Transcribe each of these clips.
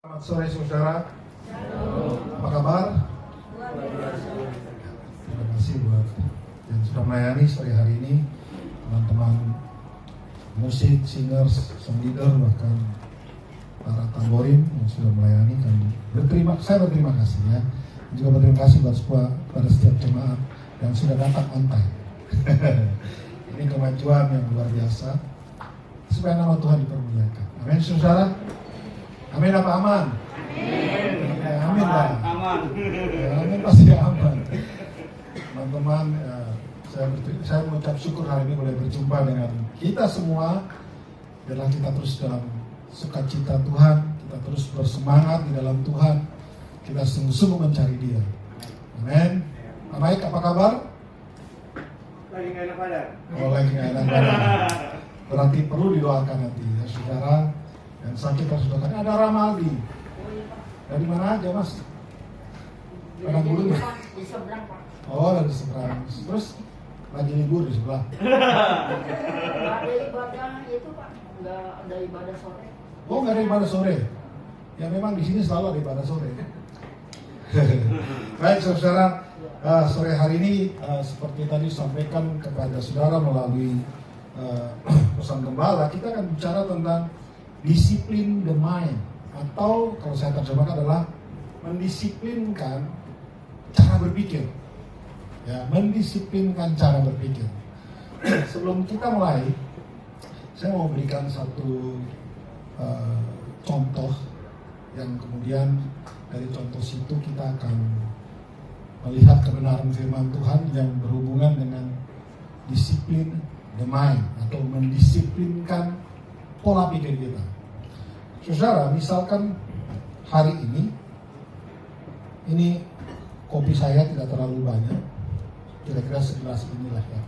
Selamat sore saudara. Apa kabar? Terima kasih buat yang sudah melayani sore hari ini, teman-teman musik, singers, sound leader, bahkan para tamborin yang sudah melayani kami. Saya berterima kasih ya. Juga berterima kasih pada setiap jemaat yang sudah datang on time. Ini kemajuan yang luar biasa supaya nama Tuhan dipermuliakan. Amin saudara. Amin apa aman? Amin. Amin lah. Aman. Ya, amin pasti aman. Teman-teman, saya mengucap syukur hari ini boleh berjumpa dengan kita semua. Biarlah kita terus dalam sukacita Tuhan, kita terus bersemangat di dalam Tuhan. Kita sungguh-sungguh mencari Dia. Amin. Pak Mike, apa kabar? Lagi nggak enak badan. Oh, lagi nggak enak badan. Berarti perlu didoakan nanti ya saudara. Yang sakit harus doakan. Ada Ramaldi. Dari mana aja mas? Padang Bulu ya? Di seberang Pak. Oh dari seberang. Terus lagi libur di sebelah. Nggak ada ibadah itu Pak. Nggak ada ibadah sore. Oh nggak ada ibadah sore. Ya memang di sini selalu ada ibadah sore. Baik saudara, sore hari ini seperti tadi sampaikan kepada saudara melalui pesan gembala, kita akan bicara tentang disiplin the mind, atau kalau saya terjemahkan adalah mendisiplinkan cara berpikir. Ya, mendisiplinkan cara berpikir. Sebelum kita mulai, saya mau berikan satu contoh yang kemudian dari contoh situ kita akan melihat kebenaran firman Tuhan yang berhubungan dengan disiplin the mind atau mendisiplinkan pola pikir kita. Saudara, misalkan hari ini kopi saya tidak terlalu banyak, kira-kira segelas inilah ya.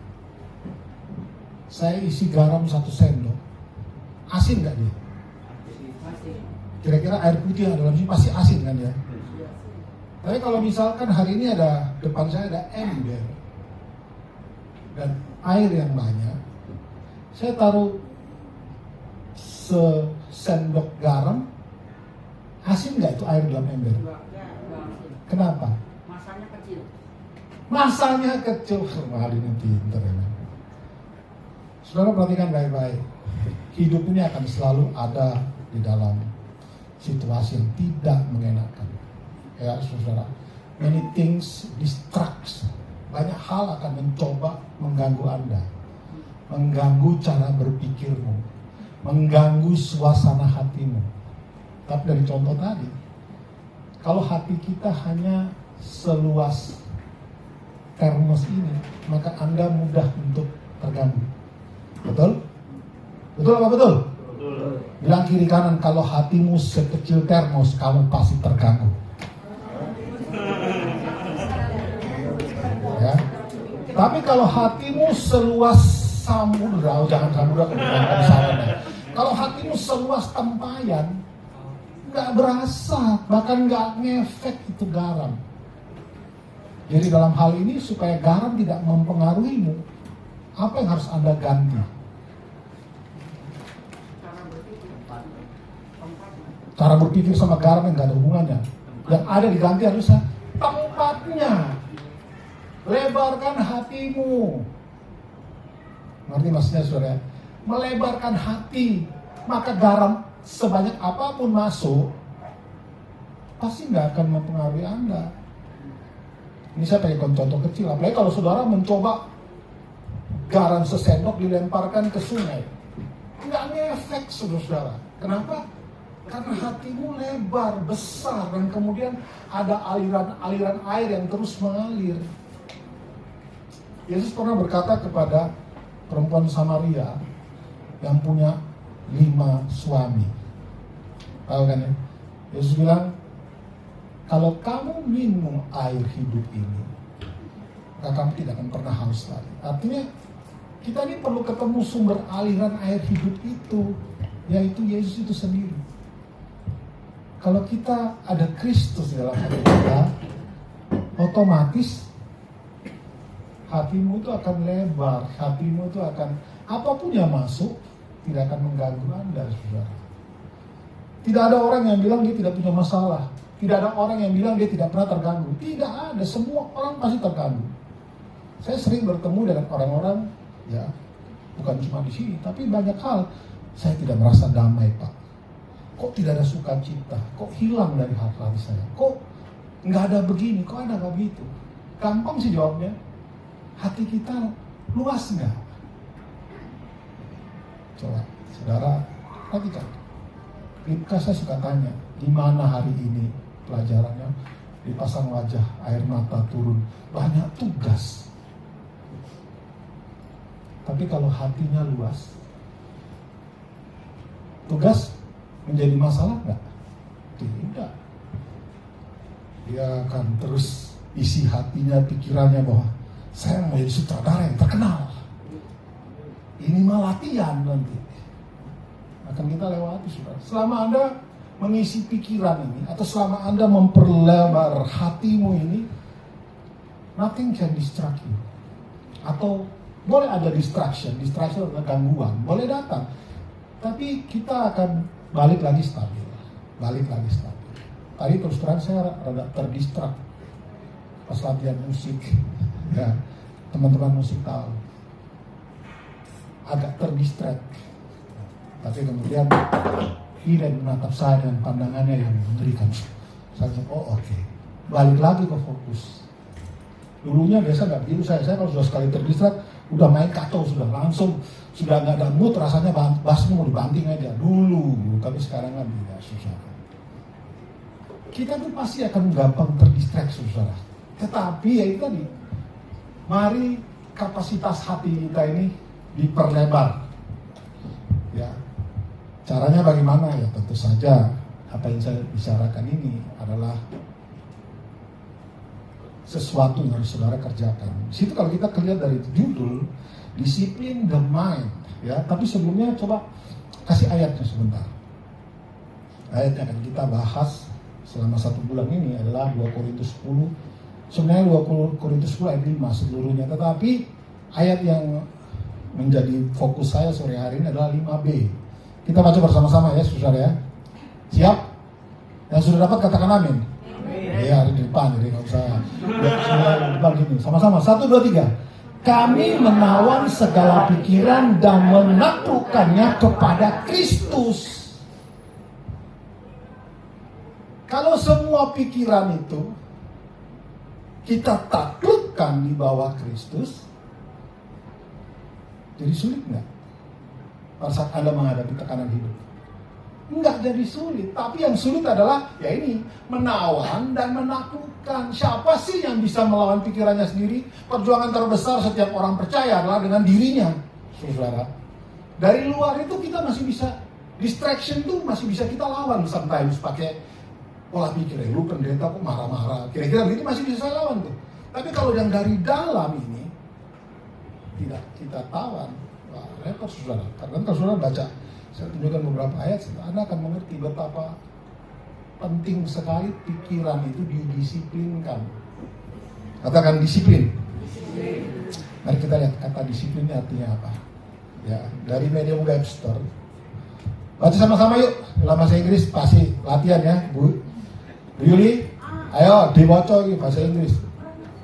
Saya isi garam 1 sendok, asin nggak dia? Kira-kira air putih yang ada dalam sini pasti asin kan ya? Tapi kalau misalkan hari ini depan saya ada ember dan air yang banyak, saya taruh sendok garam, asin nggak itu air dalam ember? Kenapa? Masanya kecil. Masanya kecil. Mahal ini pinter ya. Saudara perhatikan baik-baik. Hidup ini akan selalu ada di dalam situasi yang tidak mengenakan. Ya saudara, many things distracts. Banyak hal akan mencoba mengganggu Anda, mengganggu cara berpikirmu, mengganggu suasana hatimu. Tapi dari contoh tadi, kalau hati kita hanya seluas termos ini, maka Anda mudah untuk terganggu. Betul? Betul apa betul? Betul. Bilang kiri kanan, kalau hatimu sekecil termos, kamu pasti terganggu. Ya. Tapi kalau hatimu seluas samudra, jangan samudra, bukan saran ya. Kalau hatimu seluas tempayan, nggak berasa, bahkan nggak ngefek itu garam. Jadi dalam hal ini supaya garam tidak mempengaruhimu, apa yang harus Anda ganti? Cara berpikir sama garam yang nggak ada hubungannya. Yang ada diganti harusnya tempatnya. Lebarkan hatimu. Ngerti maksudnya saudara? Melebarkan hati, maka garam sebanyak apapun masuk pasti nggak akan mempengaruhi Anda. Ini saya pakai contoh kecil, apalagi kalau saudara mencoba garam sesendok dilemparkan ke sungai, nggak ngefek saudara. Kenapa? Karena hatimu lebar, besar, dan kemudian ada aliran air yang terus mengalir. Yesus pernah berkata kepada perempuan Samaria yang punya 5 suami. Tahu kan ya? Yesus bilang, kalau kamu minum air hidup ini, maka kamu tidak akan pernah haus lagi. Artinya, kita ini perlu ketemu sumber aliran air hidup itu, yaitu Yesus itu sendiri. Kalau kita ada Kristus dalam hati kita, otomatis hatimu itu akan lebar, hatimu itu akan, apapun yang masuk tidak akan mengganggu Anda, saudara. Tidak ada orang yang bilang dia tidak punya masalah. Tidak ada orang yang bilang dia tidak pernah terganggu. Tidak ada, semua orang pasti terganggu. Saya sering bertemu dengan orang-orang, ya, bukan cuma di sini, tapi banyak hal. Saya tidak merasa damai, Pak. Kok tidak ada sukacita? Kok hilang dari hati saya? Kok nggak ada begini? Kok ada nggak begitu? Gampang sih jawabnya. Hati kita luas nggak? Coba, saudara, perhatikan. Ribka saya suka tanya, gimana hari ini pelajarannya? Dipasang wajah, air mata turun, banyak tugas. Tapi kalau hatinya luas, tugas menjadi masalah nggak? Tidak. Dia akan terus isi hatinya, pikirannya bahwa saya mau jadi sutradara yang terkenal. Ini mah latihan nanti. Akan kita lewati, saudara. Selama Anda mengisi pikiran ini, atau selama Anda memperlebar hatimu ini, nothing can distract you. Atau boleh ada distraction adalah gangguan, boleh datang. Tapi kita akan balik lagi stabil. Tadi terus terang saya rada terdistrak pas latihan musik. Ya, teman-teman musik tahu. Agak terdistrak. Tapi kemudian dia menatap saya dengan pandangannya yang mengerikan. Saya bilang, oh oke. Balik lagi ke fokus. Dulunya biasa nggak begitu saya kalau sudah sekali terdistrak, udah main kacau, sudah langsung, sudah nggak ada mood, rasanya bassnya mau dibanting aja dulu. Tapi sekarang kan tidak, susah. Kita tuh pasti akan gampang terdistrak, saudara. Tetapi ya itu tadi, mari kapasitas hati kita ini diperlebar. Ya, caranya bagaimana? Ya tentu saja apa yang saya bicarakan ini adalah sesuatu yang harus saudara kerjakan. Di situ kalau kita lihat dari judul, disiplin the mind, ya. Tapi sebelumnya coba kasih ayatnya sebentar. Ayat yang akan kita bahas selama 1 bulan ini adalah 2 Korintus 10. Sebenarnya 2 Korintus 10 ayat 5 seluruhnya. Tetapi ayat yang menjadi fokus saya sore hari ini adalah 5b. Kita baca bersama-sama ya, saudara ya. Siap? Yang sudah dapat katakan amin. Ya, ada di depan, jadi nggak usah di depan gini. Sama-sama, 1, 2, 3. Kami menawan segala pikiran dan menaklukkannya kepada Kristus. Kalau semua pikiran itu kita taklukkan di bawah Kristus, jadi sulit nggak? Pada saat Anda menghadapi tekanan hidup, nggak jadi sulit. Tapi yang sulit adalah ya ini, menawan dan menaklukkan. Siapa sih yang bisa melawan pikirannya sendiri? Perjuangan terbesar setiap orang percaya adalah dengan dirinya, saudara. Dari luar itu kita masih bisa, distraction itu masih bisa kita lawan sometimes pakai pola pikir. Lu pendeta kok marah-marah, kira-kira begitu masih bisa saya lawan tuh. Tapi kalau yang dari dalam ini tidak kita tawan, wah repot, saudara. Karena kalau saudara baca, saya tunjukkan beberapa ayat, Anda akan mengerti betapa penting sekali pikiran itu didisiplinkan. Katakan disiplin. Mari kita lihat kata disiplin artinya apa. Ya, dari Merriam-Webster. Baca sama-sama yuk. Dalam bahasa Inggris pasti latihan ya, Bu Yuli. Ayo dibaca lagi bahasa Inggris.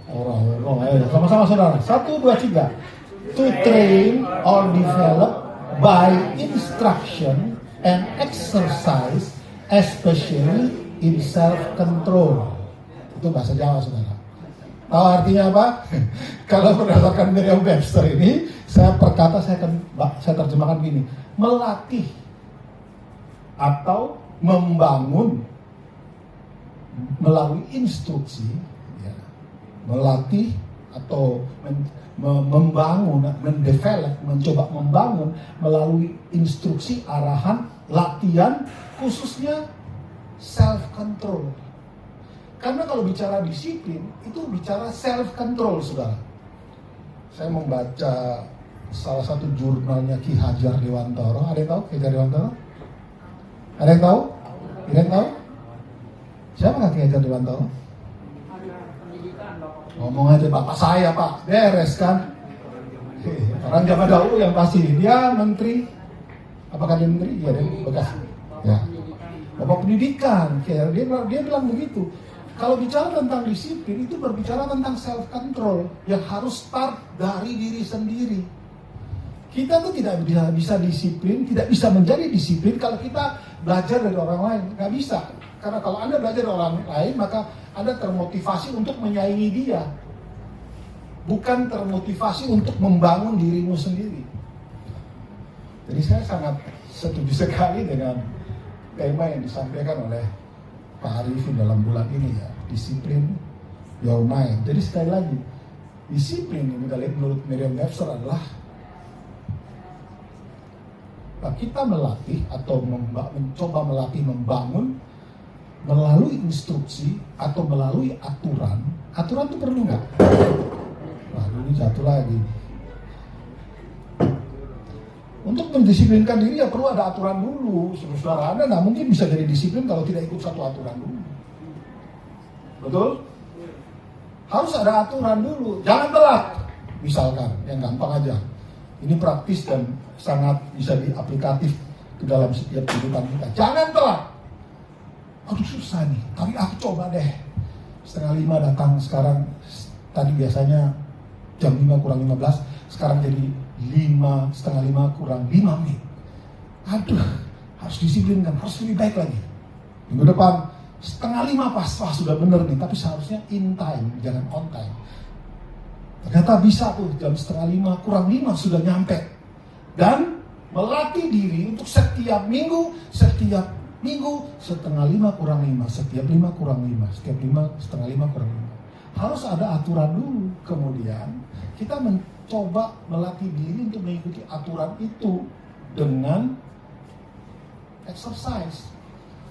Orang, ayo sama-sama saudara. 1, 2, 3. To train or develop by instruction and exercise, especially in self-control. Itu bahasa Jawa, saudara. Tahu artinya apa? Kalau berdasarkan Merriam-Webster ini, saya terjemahkan gini: melatih atau membangun melalui instruksi, ya. Melatih atau membangun, mendevelop, mencoba membangun melalui instruksi, arahan, latihan, khususnya self-control. Karena kalau bicara disiplin, itu bicara self-control, saudara. Saya membaca salah satu jurnalnya Ki Hajar Dewantoro. Ada yang tahu Ki Hajar Dewantoro? Ada yang tahu? Ada yang tahu? Siapa Ki Hajar Dewantoro? Ngomong aja bapak saya, Pak. Beres kan? Orang zaman dahulu yang pasti. Dia menteri. Apakah dia menteri? Iya, dia bekas. Ya. Bapak pendidikan, dia bilang begitu. Kalau bicara tentang disiplin, itu berbicara tentang self control yang harus start dari diri sendiri. Kita tuh tidak bisa disiplin, tidak bisa menjadi disiplin kalau kita belajar dari orang lain. Nggak bisa. Karena kalau Anda belajar dari orang lain, maka Anda termotivasi untuk menyaingi dia. Bukan termotivasi untuk membangun dirimu sendiri. Jadi saya sangat setuju sekali dengan tema yang disampaikan oleh Pak Arifin dalam bulan ini ya. Disiplin your mind. Jadi sekali lagi, disiplin ini menurut Merriam-Webster adalah kita melatih atau mencoba melatih membangun melalui instruksi atau melalui aturan. Aturan itu perlu nggak? Lalu ini satu lagi. Untuk mendisiplinkan diri ya perlu ada aturan dulu. Saudara Anda nggak mungkin bisa jadi disiplin kalau tidak ikut satu aturan dulu. Betul? Harus ada aturan dulu. Jangan telat. Misalkan, yang gampang aja. Ini praktis dan sangat bisa diaplikatif ke dalam setiap kehidupan kita. Jangan telat. Aduh susah nih, tapi aku coba deh. 4:30 datang sekarang. Tadi biasanya jam 5 kurang 15, sekarang jadi 4:30 kurang 5 menit. Aduh, harus disiplinkan, harus lebih baik lagi. Minggu depan 4:30 pas, wah sudah bener nih, tapi seharusnya in time, jangan on time. Ternyata bisa tuh, jam 4:30 kurang 5 sudah nyampe. Dan melatih diri untuk setiap minggu 4:30 kurang 5, setiap 5 kurang 5, setiap 4:30 kurang 5. Harus ada aturan dulu, kemudian kita mencoba melatih diri untuk mengikuti aturan itu dengan exercise.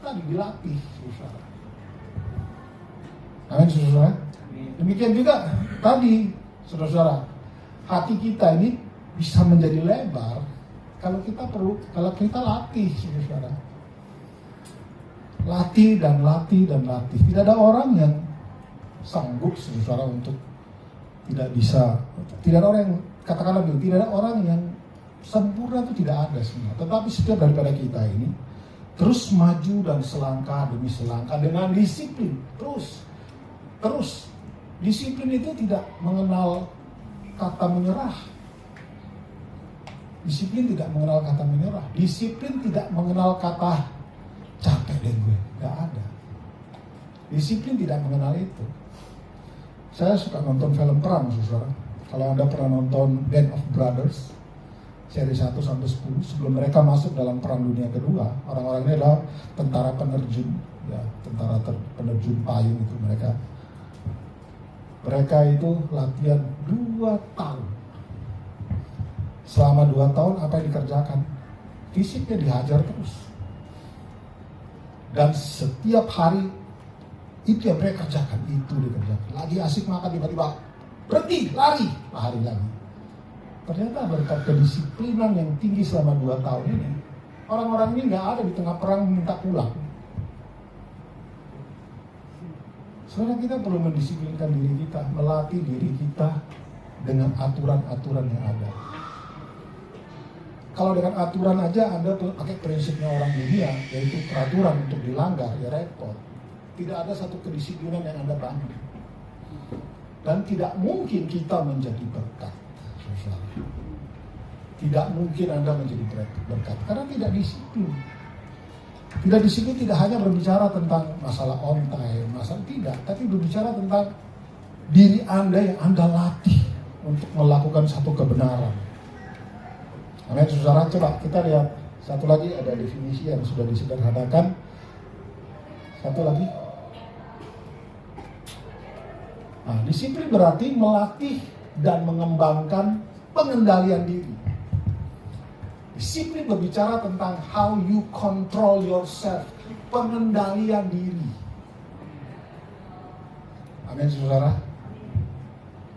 Tadi dilatih, saudara. Amin, saudara. Demikian juga tadi, saudara-saudara, hati kita ini bisa menjadi lebar kalau kita latih, saudara. Latih dan latih dan latih. Tidak ada orang yang sanggup, saudara, untuk tidak ada orang yang, katakanlah begitu, tidak ada orang yang sempurna, itu tidak ada semua. Tetapi setiap daripada kita ini terus maju dan selangkah demi selangkah dengan disiplin. Terus disiplin itu tidak mengenal kata menyerah. Disiplin tidak mengenal kata menyerah. Disiplin tidak mengenal kata capek deh gue, gak ada. Disiplin tidak mengenal itu. Saya suka nonton film perang, saudara. Kalau Anda pernah nonton Band of Brothers seri 1 sampai 10, sebelum mereka masuk dalam Perang Dunia Kedua, orang-orang ini adalah tentara penerjun, ya, penerjun payung itu mereka itu latihan 2 tahun. Selama 2 tahun apa yang dikerjakan? Fisiknya dihajar terus. Dan setiap hari itu yang mereka kerjakan, itu dikerjakan. Lagi asik makan, tiba-tiba berhenti, lari lagi. Ternyata berkat kedisiplinan yang tinggi selama 2 tahun ini, orang-orang ini nggak ada di tengah perang minta pulang. Sebenarnya kita perlu mendisiplinkan diri kita, melatih diri kita dengan aturan-aturan yang ada. Kalau dengan aturan aja Anda pakai prinsipnya orang dunia, yaitu peraturan untuk dilanggar, ya repot. Tidak ada satu kedisiplinan yang Anda bangun. Dan tidak mungkin kita menjadi berkat. Tidak mungkin Anda menjadi berkat karena tidak disiplin. Tidak disiplin tidak hanya berbicara tentang masalah on time, masalah tidak, tapi berbicara tentang diri Anda yang Anda latih untuk melakukan satu kebenaran. Amin, saudara. Coba kita lihat satu lagi, ada definisi yang sudah disederhanakan. Satu lagi. Nah, disiplin berarti melatih dan mengembangkan pengendalian diri. Disiplin berbicara tentang how you control yourself, pengendalian diri. Amin, saudara.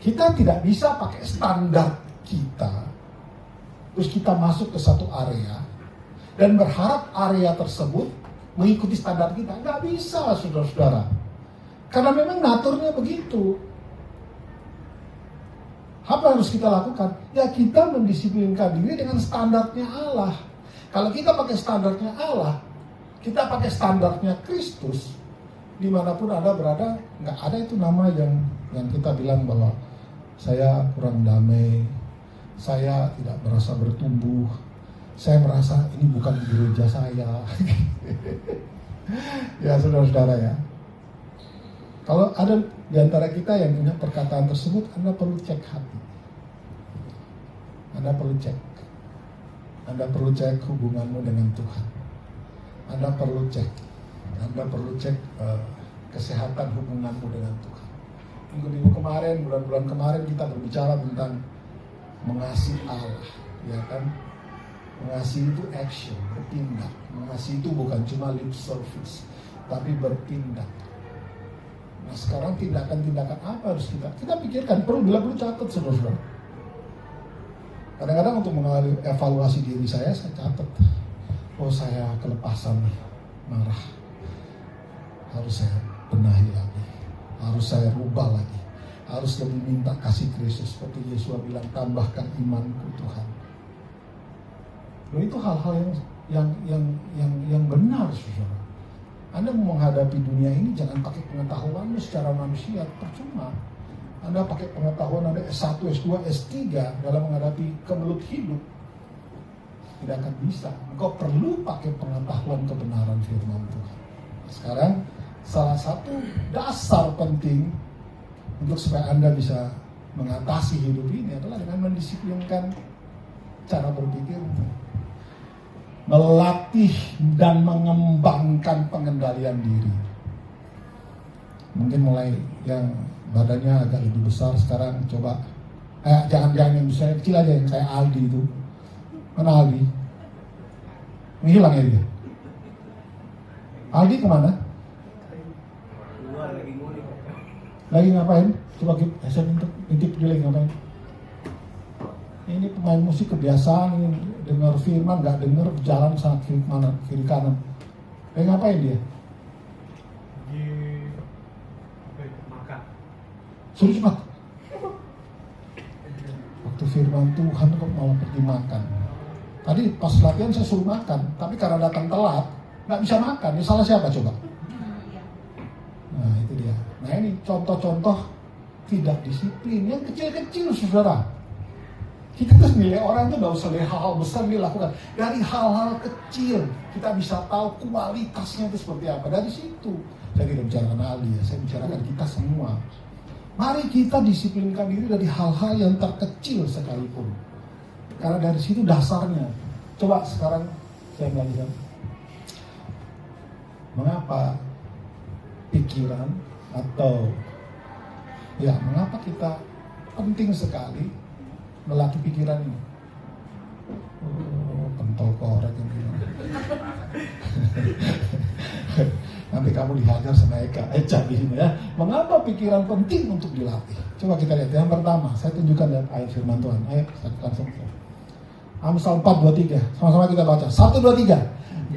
Kita tidak bisa pakai standar kita, terus kita masuk ke satu area dan berharap area tersebut mengikuti standar kita. Nggak bisa, saudara-saudara. Karena memang naturnya begitu. Apa yang harus kita lakukan? Ya kita mendisiplinkan diri dengan standarnya Allah. Kalau kita pakai standarnya Allah, Kita pakai standarnya Kristus, dimanapun Anda berada, nggak ada itu nama yang kita bilang bahwa saya kurang damai, saya tidak merasa bertumbuh, saya merasa ini bukan gereja saya. Ya saudara-saudara ya, kalau ada di antara kita yang punya perkataan tersebut, Anda perlu cek hati. Anda perlu cek. Anda perlu cek hubunganmu dengan Tuhan. Anda perlu cek. Anda perlu cek kesehatan hubunganmu dengan Tuhan. Minggu-minggu kemarin, bulan-bulan kemarin kita berbicara tentang mengasihi Allah, ya kan? Mengasihi itu action, bertindak. Mengasihi itu bukan cuma lip service, tapi bertindak. Nah sekarang tindakan-tindakan apa harus kita pikirkan, perlu catat saudara-saudara. Kadang-kadang untuk mengevaluasi diri saya catat. Oh saya kelepasan marah, harus saya benahi lagi, harus saya rubah lagi, harus lebih minta kasih Kristus. Seperti Yesus bilang, tambahkan imanku Tuhan. Loh, itu hal-hal yang benar saudara. Anda mau menghadapi dunia ini jangan pakai pengetahuanmu secara manusia, percuma. Anda pakai pengetahuan Anda S1, S2, S3 dalam menghadapi kemelut hidup, tidak akan bisa. Engkau perlu pakai pengetahuan kebenaran firman Tuhan. Sekarang salah satu dasar penting untuk supaya Anda bisa mengatasi hidup ini adalah dengan mendisiplinkan cara berpikir, melatih dan mengembangkan pengendalian diri. Mungkin mulai yang badannya agak lebih besar sekarang coba jangan yang saya kecil aja, yang kayak Aldi itu. Mana Aldi? Menghilang ya dia. Aldi kemana? Lagi ngapain? Coba saya intip dia lagi ngapain. Ini pemain musik kebiasaan dengar firman, nggak dengar jalan sangat kiri kanan. Lagi ngapain dia? Makan. Suruh cepat. Waktu firman Tuhan kok malah pergi makan. Tadi pas latihan saya suruh makan, tapi karena datang telat nggak bisa makan. Ini salah siapa coba? Nah itu dia. Nah ini contoh-contoh tidak disiplin yang kecil-kecil saudara. Kita terus nilai orang itu gak usah dari hal-hal besar dilakukan. Dari hal-hal kecil kita bisa tahu kualitasnya itu seperti apa. Dari situ saya tidak bicarakan Aldi ya, saya bicarakan kita semua. Mari kita disiplinkan diri dari hal-hal yang terkecil sekalipun. Karena dari situ dasarnya. Coba sekarang saya belajar. Mengapa pikiran atau ya mengapa kita penting sekali melatih pikiran ini? Oh, pentol korek ini. Nanti kamu dihajar sama Eca di sini ya. Mengapa pikiran penting untuk dilatih? Coba kita lihat. Yang pertama, saya tunjukkan lihat ayat firman Tuhan. Ayo, langsung. Amsal 4:23. Sama-sama kita baca. 1, 2, 3.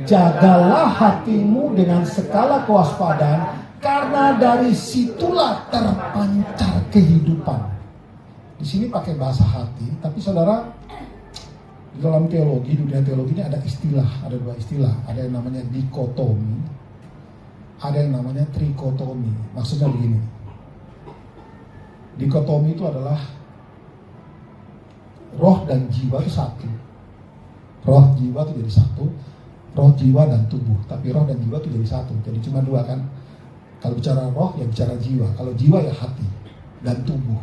Jagalah hatimu dengan segala kewaspadaan, karena dari situlah terpancar kehidupan. Di sini pakai bahasa hati, tapi saudara, di dalam teologi, dunia teologi ini ada istilah, ada dua istilah. Ada yang namanya dikotomi, ada yang namanya trikotomi. Maksudnya begini. Dikotomi itu adalah roh dan jiwa itu satu. Roh jiwa itu jadi satu. Roh, jiwa, dan tubuh. Tapi roh dan jiwa itu jadi satu. Jadi cuma dua kan. Kalau bicara roh, ya bicara jiwa. Kalau jiwa ya hati dan tubuh.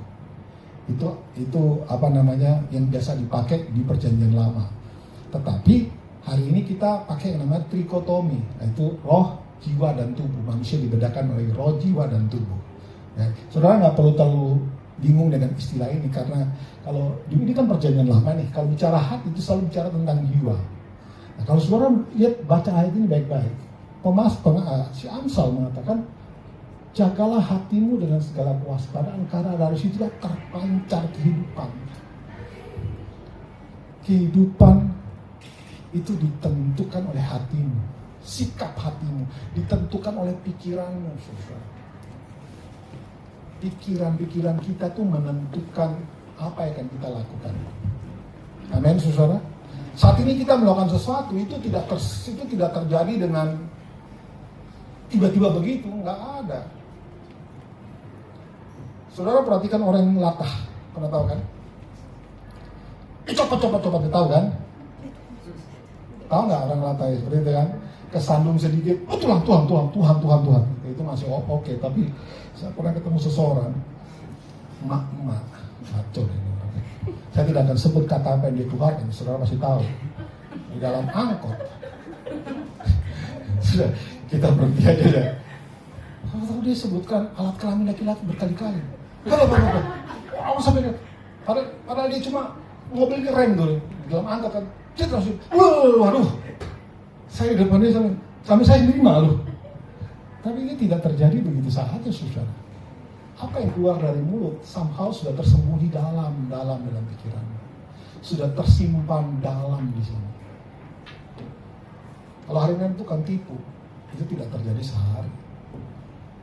Itu apa namanya yang biasa dipakai di perjanjian lama. Tetapi hari ini kita pakai yang namanya trikotomi. Yaitu roh, jiwa, dan tubuh. Manusia dibedakan oleh roh, jiwa, dan tubuh. Ya, saudara nggak perlu terlalu bingung dengan istilah ini. Karena kalau ini kan perjanjian lama nih. Kalau bicara hati itu selalu bicara tentang jiwa. Nah, kalau saudara lihat baca ayat ini baik-baik, si Amsal mengatakan, jagalah hatimu dengan segala kewaspadaan, karena dari situ terpancar kehidupan. Kehidupan itu ditentukan oleh hatimu, sikap hatimu ditentukan oleh pikiranmu, saudara. Pikiran-pikiran kita tuh menentukan apa yang akan kita lakukan. Amin, saudara. Saat ini kita melakukan sesuatu itu tidak terjadi dengan tiba-tiba begitu, nggak ada. Saudara perhatikan orang yang latah, pernah tahu kan? Copot, tahu kan? Tahu nggak orang latah ya, seperti itu kan? Kesandung sedikit, Tuhan. Itu masih oke, tapi saya pernah ketemu seseorang, emak, ngaco deh ini orang. Saya tidak akan sebut kata apa yang dia keluarkan, saudara pasti tahu. Di dalam angkot. Sudah, kita berhenti aja ya. Kalau dia sebutkan alat kelamin laki-laki berkali-kali. Apa sampai dia? Padahal dia cuma mobilnya rem dulu di dalam angkot kan. Dia langsung, waduh. Saya depannya sampai saya sendiri malu. Tapi ini tidak terjadi begitu saja, saudara. Apa yang keluar dari mulut somehow sudah tersembunyi dalam pikiran. Sudah tersimpan dalam di sini. Kalau hari ini itu kan tipu, itu tidak terjadi sehari.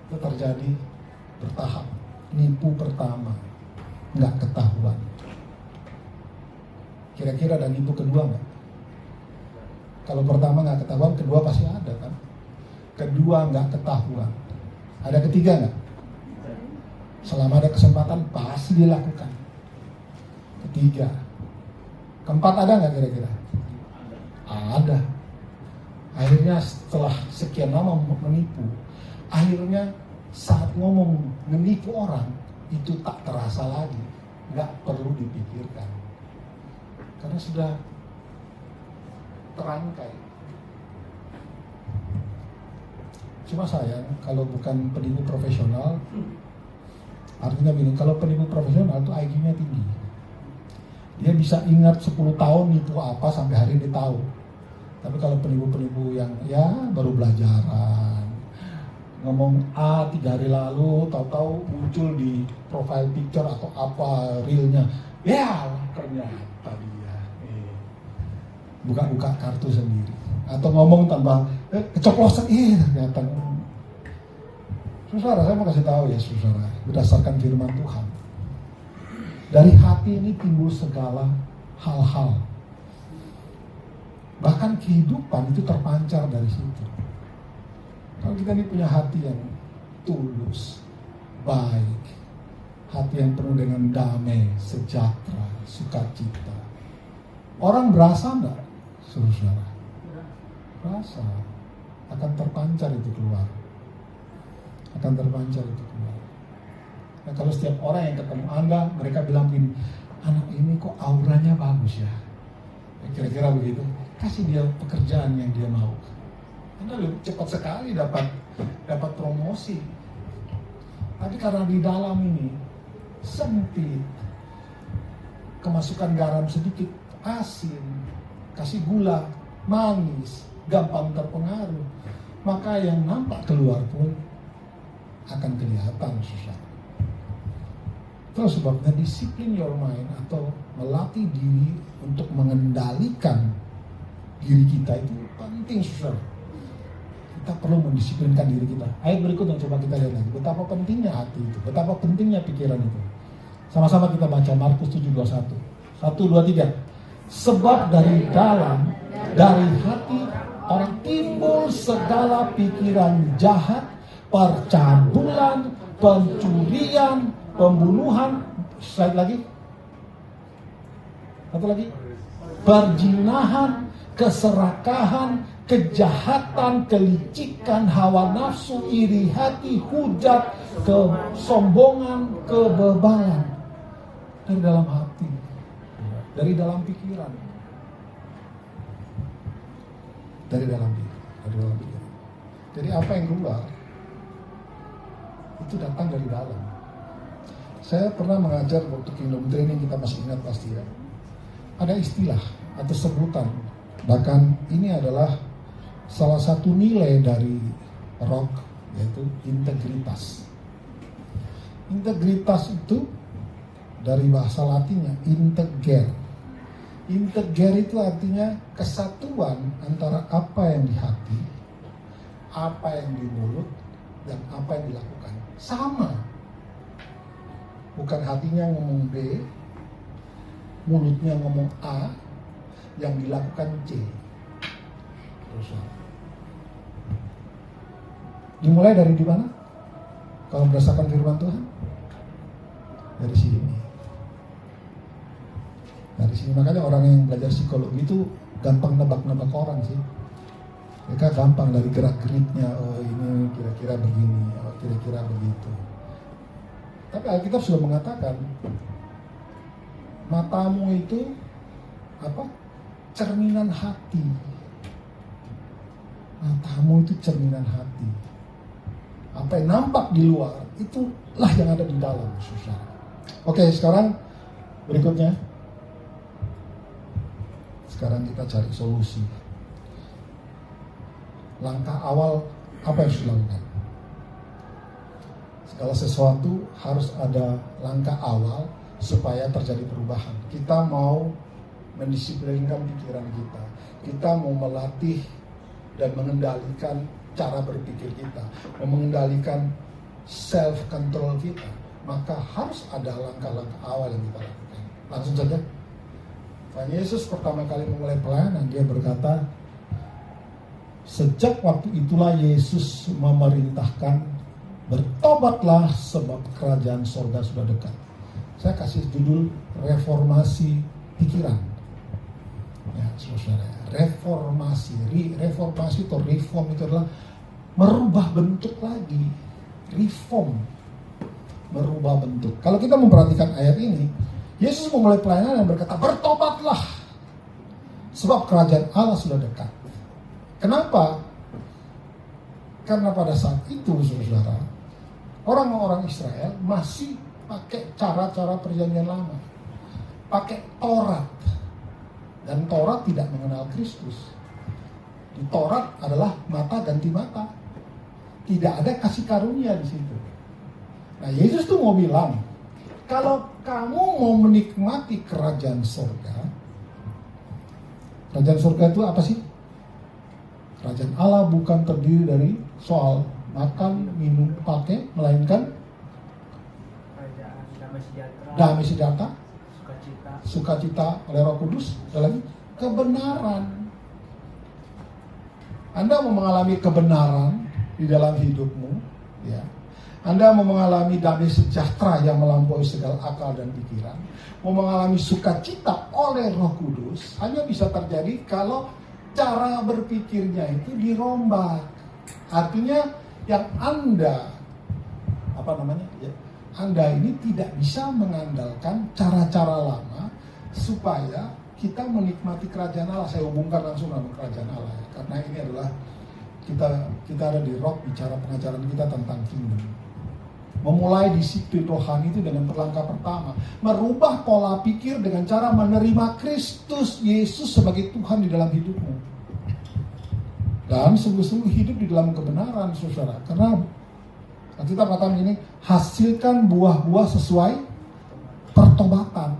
Itu terjadi bertahap. Nipu pertama, nggak ketahuan. Kira-kira ada nipu kedua nggak? Kalau pertama nggak ketahuan, kedua pasti ada kan? Kedua nggak ketahuan. Ada ketiga nggak? Selama ada kesempatan pasti dilakukan. Ketiga. Keempat ada nggak kira-kira? Ada. Akhirnya setelah sekian lama menipu, akhirnya saat ngomong menipu orang itu tak terasa lagi, nggak perlu dipikirkan karena sudah terangkai. Cuma sayang kalau bukan penipu profesional, artinya begini, kalau penipu profesional itu IQ-nya tinggi, dia bisa ingat 10 tahun nipu apa sampai hari ini tahu. Tapi kalau penipu-penipu yang ya baru belajaran, ngomong A 3 hari lalu, tahu-tahu muncul di profile picture atau apa realnya, ya ternyata dia buka-buka kartu sendiri, atau ngomong tanpa keceplosan, ternyata. Saudara, saya mau kasih tahu ya saudara, berdasarkan firman Tuhan, dari hati ini timbul segala hal-hal. Bahkan kehidupan itu terpancar dari situ. Kalau kita ini punya hati yang tulus, baik, hati yang penuh dengan damai, sejahtera, sukacita, orang berasa enggak, saudara? Berasa. Akan terpancar itu keluar. Nah, kalau setiap orang yang ketemu Anda, mereka bilang begini, anak ini kok auranya bagus ya. Kira-kira begitu. Kasih dia pekerjaan yang dia mau. Anda lebih cepat sekali dapat promosi. Tapi karena di dalam ini sempit, kemasukan garam sedikit, asin, kasih gula, manis, gampang terpengaruh, maka yang nampak keluar pun akan kelihatan susah. Itu sebabnya disiplin your mind atau melatih diri untuk mengendalikan diri kita itu penting, susah. Kita perlu mendisiplinkan diri kita. Ayat berikut yang coba kita lihat lagi. Betapa pentingnya hati itu, betapa pentingnya pikiran itu. Sama-sama kita baca Markus 7:21. 1, 2, 3. Sebab dari dalam, dari hati orang timbul segala pikiran jahat, percabulan, pencurian, pembunuhan, slide lagi. Satu lagi. Perzinahan, keserakahan, kejahatan, kelicikan, hawa nafsu, iri hati, hujat, kesombongan, kebebalan. Dari dalam hati, dari dalam pikiran, dari dalam pikiran. Jadi apa yang keluar itu datang dari dalam. Saya pernah mengajar waktu Kingdom Training, kita masih ingat pasti ya. Ada istilah atau sebutan, bahkan ini adalah salah satu nilai dari rock, yaitu integritas. Integritas itu dari bahasa Latinnya integer. Integer itu artinya kesatuan antara apa yang di hati, apa yang di mulut, dan apa yang dilakukan. Sama. Bukan hatinya ngomong B, mulutnya ngomong A, yang dilakukan C. Terus Dimulai dari di mana? Kalau berdasarkan firman Tuhan, dari sini. Dari sini, makanya orang yang belajar psikologi itu gampang nebak-nebak orang sih. Mereka gampang dari gerak-geriknya, oh ini kira-kira begini, oh kira-kira begitu. Tapi Alkitab sudah mengatakan, matamu itu apa? Cerminan hati. Matamu itu cerminan hati. Apa yang nampak di luar, itulah yang ada di dalam, saudara. Oke, sekarang berikutnya. Sekarang kita cari solusi. Langkah awal apa yang harus dilakukan? Segala sesuatu harus ada langkah awal supaya terjadi perubahan. Kita mau mendisiplinkan pikiran kita. Kita mau melatih dan mengendalikan cara berpikir kita, mengendalikan self control kita, maka harus ada langkah-langkah awal yang kita lakukan. Langsung saja. Tuhan Yesus pertama kali memulai pelayanan, dia berkata, sejak waktu itulah Yesus memerintahkan, bertobatlah sebab kerajaan sorga sudah dekat. Saya kasih judul reformasi pikiran. Ya, saudara, reformasi atau reform itu adalah merubah bentuk lagi. Reform, merubah bentuk. Kalau kita memperhatikan ayat ini, Yesus memulai pelayanan dan berkata, bertobatlah sebab kerajaan Allah sudah dekat. Kenapa? Karena pada saat itu, saudara, orang-orang Israel masih pakai cara-cara perjanjian lama, pakai Taurat. Dan Taurat tidak mengenal Kristus. Di Taurat adalah mata ganti mata. Tidak ada kasih karunia di situ. Nah, Yesus tuh mau bilang, kalau kamu mau menikmati kerajaan surga, kerajaan surga itu apa sih? Kerajaan Allah bukan terdiri dari soal makan, minum, pakai, melainkan Kerajaan damai sejahtera. Damai sejahtera, Sukacita. sukacita oleh Roh Kudus, dan lagi kebenaran. Anda mau mengalami kebenaran di dalam hidupmu, ya. Anda mau mengalami damai sejahtera yang melampaui segala akal dan pikiran, mau mengalami sukacita oleh Roh Kudus, hanya bisa terjadi kalau cara berpikirnya itu dirombak. Artinya yang Anda Anda ini tidak bisa mengandalkan cara-cara lama supaya kita menikmati kerajaan Allah. Saya hubungkan langsung dengan kerajaan Allah, karena ini adalah kita ada di Rock, bicara pengajaran kita tentang kingdom. Memulai disiplin rohani itu dengan langkah pertama, merubah pola pikir dengan cara menerima Kristus Yesus sebagai Tuhan di dalam hidupmu, dan sungguh-sungguh hidup di dalam kebenaran, saudara. Karena kita katakan ini, hasilkan buah-buah sesuai pertobatan.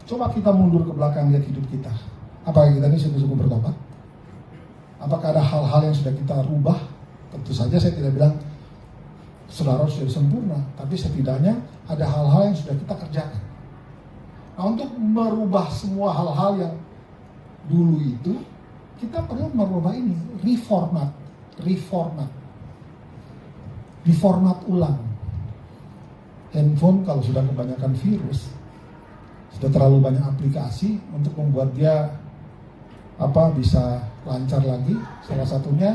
Coba kita mundur ke belakang lihat hidup kita. Apakah kita ini sungguh-sungguh bertobat? Apakah ada hal-hal yang sudah kita rubah? Tentu saja saya tidak bilang saudara sudah sempurna, tapi setidaknya ada hal-hal yang sudah kita kerjakan. Nah, untuk merubah semua hal-hal yang dulu itu, kita perlu merubah ini, diformat ulang. Handphone kalau sudah kebanyakan virus, sudah terlalu banyak aplikasi untuk membuat dia bisa lancar lagi. Salah satunya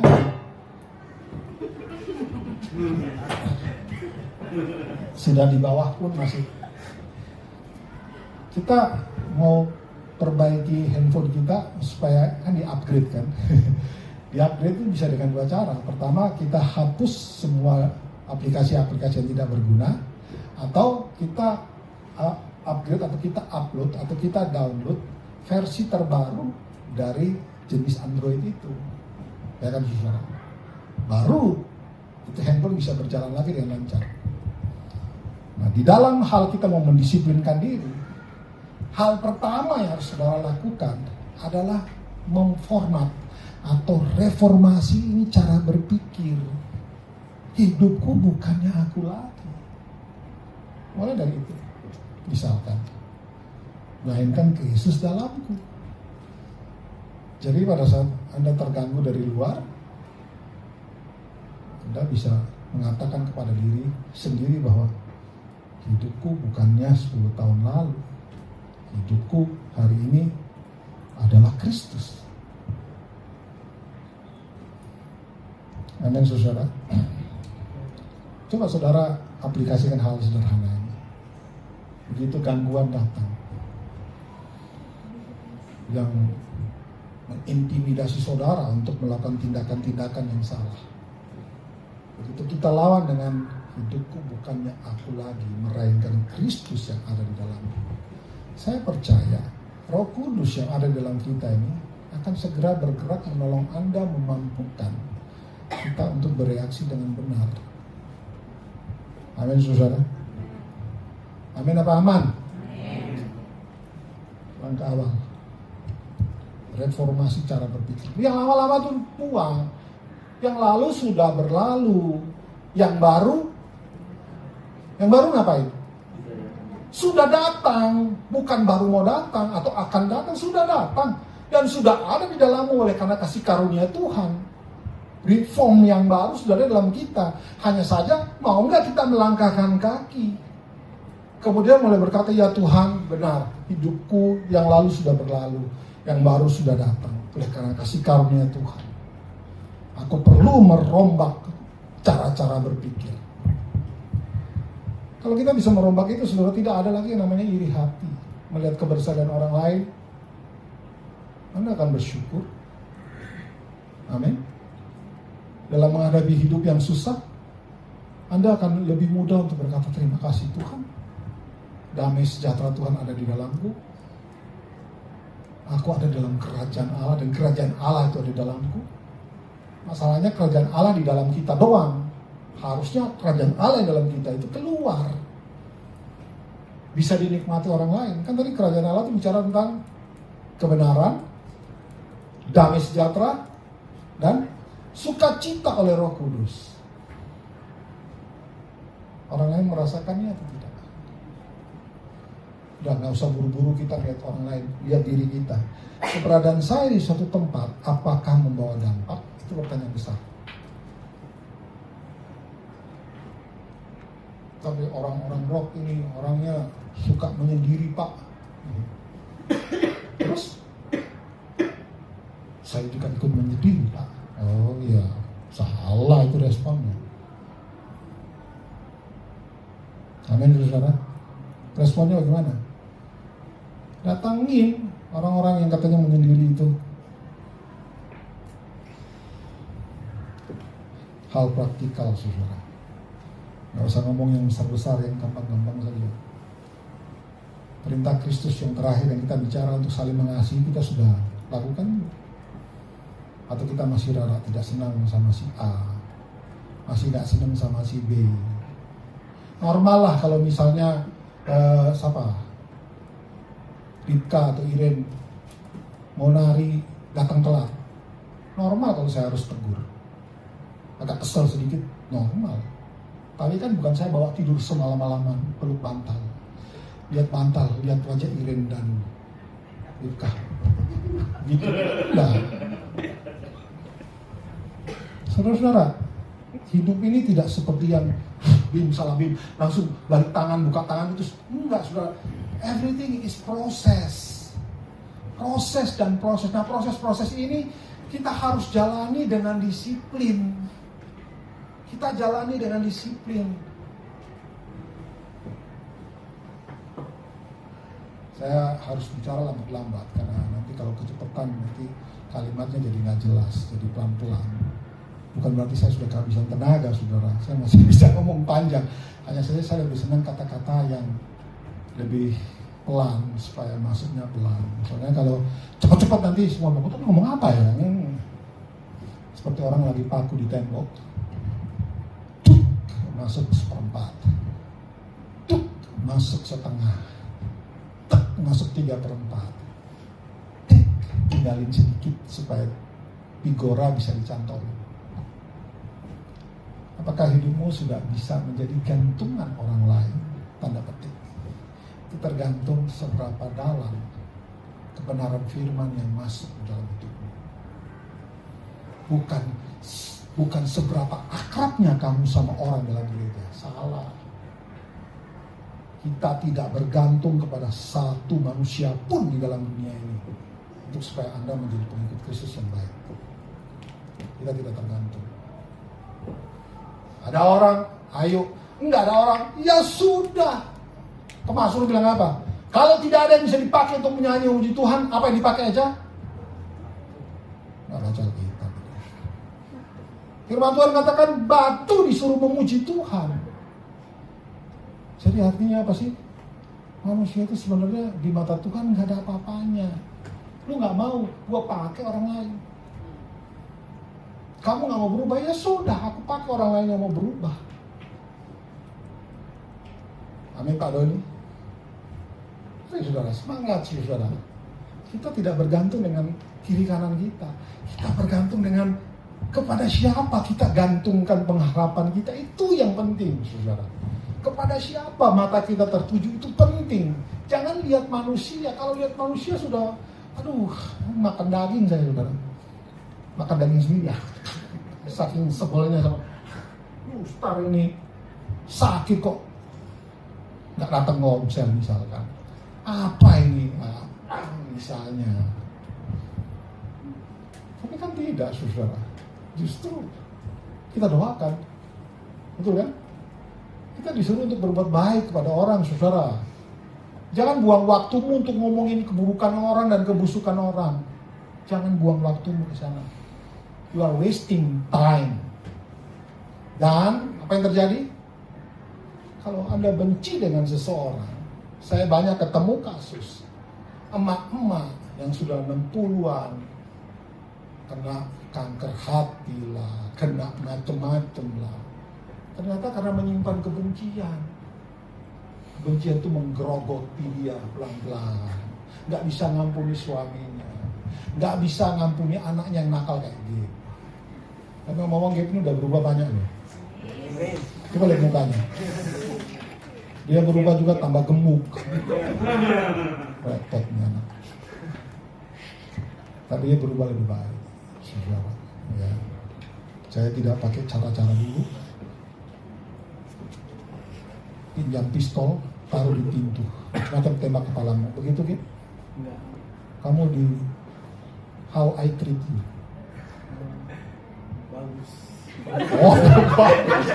sudah di bawah pun masih. Kita mau perbaiki handphone kita supaya kan di-upgrade kan. Di-upgrade itu bisa dengan dua cara. Pertama, kita hapus semua aplikasi-aplikasi yang tidak berguna, atau kita upgrade, atau kita upload, atau kita download versi terbaru dari jenis Android itu. Ya kan, saudara? Baru itu handphone bisa berjalan lagi dengan lancar. Nah, di dalam hal kita mau mendisiplinkan diri, hal pertama yang harus saudara lakukan adalah memformat atau reformasi ini cara berpikir. Hidupku bukannya aku lagi. Mulai dari itu. Misalkan, melainkan Kristus dalamku. Jadi pada saat Anda terganggu dari luar, Anda bisa mengatakan kepada diri sendiri bahwa hidupku bukannya 10 tahun lalu. Hidupku hari ini adalah Kristus. Amin, saudara. Coba saudara aplikasikan hal sederhana ini. Begitu gangguan datang yang mengintimidasi saudara untuk melakukan tindakan-tindakan yang salah, begitu kita lawan dengan hidupku bukannya aku lagi, melainkan Kristus yang ada di dalamku. Saya percaya Roh Kudus yang ada di dalam kita ini akan segera bergerak menolong Anda, memampukan kita untuk bereaksi dengan benar. Amin, saudara. Amin apa aman? Langkah awal reformasi cara berpikir. Yang lama-lama tuh buang. Yang lalu sudah berlalu. Yang baru ngapain? Sudah datang. Bukan baru mau datang atau akan datang, sudah datang. Dan sudah ada di dalammu oleh karena kasih karunia Tuhan. Reform yang baru sudah ada dalam kita. Hanya saja mau nggak kita melangkahkan kaki. Kemudian mulai berkata, ya Tuhan benar, hidupku yang lalu sudah berlalu, yang baru sudah datang. Oleh karena kasih karunia Tuhan, aku perlu merombak cara-cara berpikir. Kalau kita bisa merombak itu, saudara, tidak ada lagi yang namanya iri hati. Melihat kebersamaan orang lain, Anda akan bersyukur. Amin. Dalam menghadapi hidup yang susah, Anda akan lebih mudah untuk berkata terima kasih Tuhan. Damai sejahtera Tuhan ada di dalamku. Aku ada dalam kerajaan Allah dan kerajaan Allah itu ada di dalamku. Masalahnya kerajaan Allah di dalam kita doang. Harusnya kerajaan Allah di dalam kita itu keluar. Bisa dinikmati orang lain. Kan tadi kerajaan Allah itu bicara tentang kebenaran, damai sejahtera, dan sukacita oleh Roh Kudus. Orang lain merasakannya atau tidak? Udah gak usah buru-buru kita lihat orang lain, lihat diri kita. Keberadaan saya di suatu tempat, apakah membawa dampak? Itu pertanyaan besar. Tapi orang-orang rock ini orangnya suka menyendiri, Pak. Terus saya juga ikut menyendiri, Pak. Oh iya, salah itu responnya. Amin, saudara. Responnya bagaimana? Datangin orang-orang yang katanya menyendiri itu. Hal praktikal, saudara. Gak usah ngomong yang besar-besar, yang gampang-gampang saja. Perintah Kristus yang terakhir yang kita bicara untuk saling mengasihi, kita sudah lakukan. Atau kita masih rada tidak senang sama si A, masih gak senang sama si B. Normal lah kalau misalnya Rika atau Iren mau nari datang telat. Normal kalau saya harus tegur. Agak kesel sedikit, normal. Tapi kan bukan saya bawa tidur semalam-malaman, peluk bantal. Lihat bantal, lihat wajah Iren dan Rika. Gitu. Nah. Saudara-saudara, hidup ini tidak seperti yang bim salah bim, langsung balik tangan, buka tangan, terus enggak, saudara. Everything is proses. Proses dan proses. Nah, proses-proses ini kita harus jalani dengan disiplin. Kita jalani dengan disiplin. Saya harus bicara lambat-lambat karena nanti kalau kecepatan nanti kalimatnya jadi nggak jelas, jadi pelan-pelan. Bukan berarti saya sudah kehabisan tenaga, saudara. Saya masih bisa ngomong panjang. Hanya saja saya lebih senang kata-kata yang lebih pelan supaya masuknya pelan. Soalnya kalau cepat-cepat nanti semua ngomong apa ya? Seperti orang lagi paku di tembok. Tuk, masuk seperempat. Tuk, masuk setengah. Tuk, masuk 3/4. Tik, tinggalin sedikit supaya figura bisa dicantolin. Apakah hidupmu sudah bisa menjadi gantungan orang lain? Tanda petik. Itu tergantung seberapa dalam kebenaran firman yang masuk dalam hidupmu. Bukan bukan seberapa akrabnya kamu sama orang dalam gereja. Salah. Kita tidak bergantung kepada satu manusia pun di dalam dunia ini untuk supaya Anda menjadi pengikut Kristus yang baik. Kita tidak tergantung. Ada orang, ayo. Enggak ada orang, ya sudah. Pemasur bilang apa? Kalau tidak ada yang bisa dipakai untuk menyanyi memuji Tuhan, apa yang dipakai aja? Nggak baca Alkitab. Firman Tuhan katakan batu disuruh memuji Tuhan. Jadi artinya apa sih? Manusia itu sebenarnya di mata Tuhan nggak ada apa-apanya. Lu nggak mau, gua pakai orang lain. Kamu nggak mau berubah, ya sudah, aku pakai orang lain yang mau berubah. Amin Pak Doni. Saudara, semangat saudara. Kita tidak bergantung dengan kiri kanan kita. Kita bergantung dengan kepada siapa kita gantungkan pengharapan kita. Itu yang penting saudara. Kepada siapa mata kita tertuju itu penting. Jangan lihat manusia. Kalau lihat manusia sudah, aduh, makan daging saya saudara. Makan daging sendiri ya. Saking sebelnya sama Ustaz ini sakit kok nggak datang ngomsel misalkan. Apa ini? Misalnya. Tapi kan tidak saudara. Justru kita doakan. Betul kan? Kita disuruh untuk berbuat baik kepada orang, saudara. Jangan buang waktumu untuk ngomongin keburukan orang dan kebusukan orang. Jangan buang waktumu ke sana. You are wasting time. Dan apa yang terjadi? Kalau Anda benci dengan seseorang, saya banyak ketemu kasus emak-emak yang sudah 60-an kena kanker hati lah, kena macem-macem lah. Ternyata karena menyimpan kebencian. Kebencian itu menggerogoti dia pelan-pelan. Gak bisa ngampuni suaminya. Gak bisa ngampuni anaknya yang nakal kayak gitu. Tapi ngomong gitu ini udah berubah banyak loh. Coba lihat mukanya. Dia berubah juga tambah gemuk. Repotnya anak. Tapi dia berubah lebih baik. Ya. Saya tidak pakai cara-cara dulu. Pinjam pistol, taruh di pintu, macam tembak kepalamu, begitu gitu? Kamu di how I treat you. Bagus. Oh, bagus.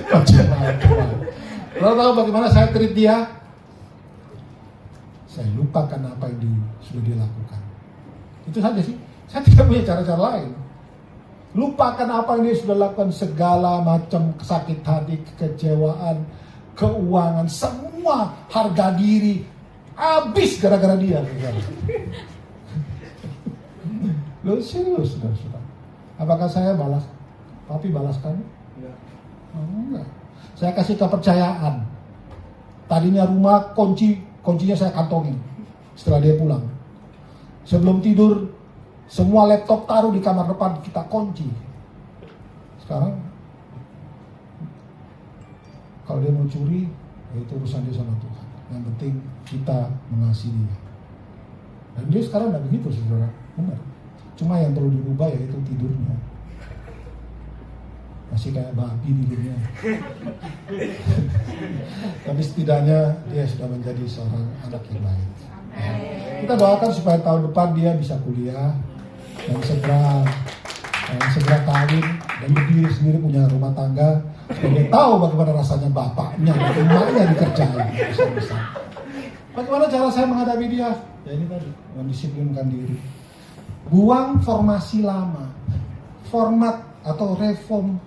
Macam-macam. Lo tahu bagaimana saya treat dia? Saya lupakan apa yang sudah dia lakukan. Itu saja sih. Saya tidak punya cara-cara lain. Lupakan apa yang dia sudah lakukan, segala macam sakit hati, kekecewaan, keuangan, semua harga diri habis gara-gara dia. Lo serius, saudara? Apakah saya balas? Papi balas kamu? Enggak. Oh, enggak. Saya kasih kepercayaan. Tadinya rumah kuncinya saya kantongin setelah dia pulang. Sebelum tidur, semua laptop taruh di kamar depan, kita kunci. Sekarang kalau dia mau curi, ya itu urusan dia sama Tuhan. Yang penting kita mengasihi dia. Dan dia sekarang tidak begitu, saudara. Benar. Cuma yang perlu dirubah yaitu tidurnya. Masih kayak babi tidurnya. Tapi setidaknya dia sudah menjadi seorang anak yang baik. Ya. Kita doakan supaya tahun depan dia bisa kuliah dan segera kawin dan berdiri sendiri punya rumah tangga, supaya dia tahu bagaimana rasanya bapaknya dan emaknya dikerjain besar-besar. Bagaimana cara saya menghadapi dia? Ya ini tadi, mendisiplinkan diri. Buang formasi lama, format atau reform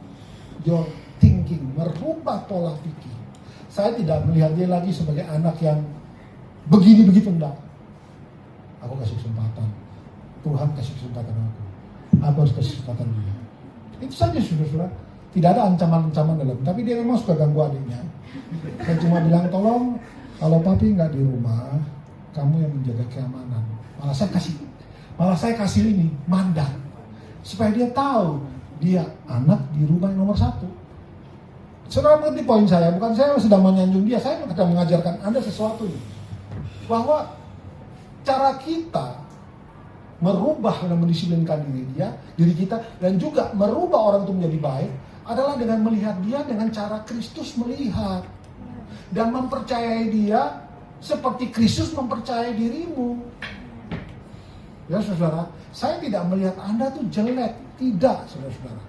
your thinking, merubah pola pikir. Saya tidak melihat dia lagi sebagai anak yang begini begitu, enggak. Aku kasih kesempatan. Tuhan kasih kesempatan aku harus kasih kesempatan dia. Itu saja saudara-saudara. Tidak ada ancaman-ancaman dalam. Tapi dia memang suka ganggu adiknya. Saya cuma bilang, tolong kalau papi nggak di rumah, kamu yang menjaga keamanan. Malah saya kasih ini mandat supaya dia tahu dia anak di rumah yang nomor 1. Saudara mengerti poin saya? Bukan saya sedang menyanjung dia, saya sedang mengajarkan Anda sesuatu bahwa cara kita merubah dan mendisiplinkan diri kita, dan juga merubah orang itu menjadi baik adalah dengan melihat dia dengan cara Kristus melihat. Dan mempercayai dia seperti Kristus mempercayai dirimu. Ya saudara, saya tidak melihat Anda tuh jelek. Tidak, saudara-saudara.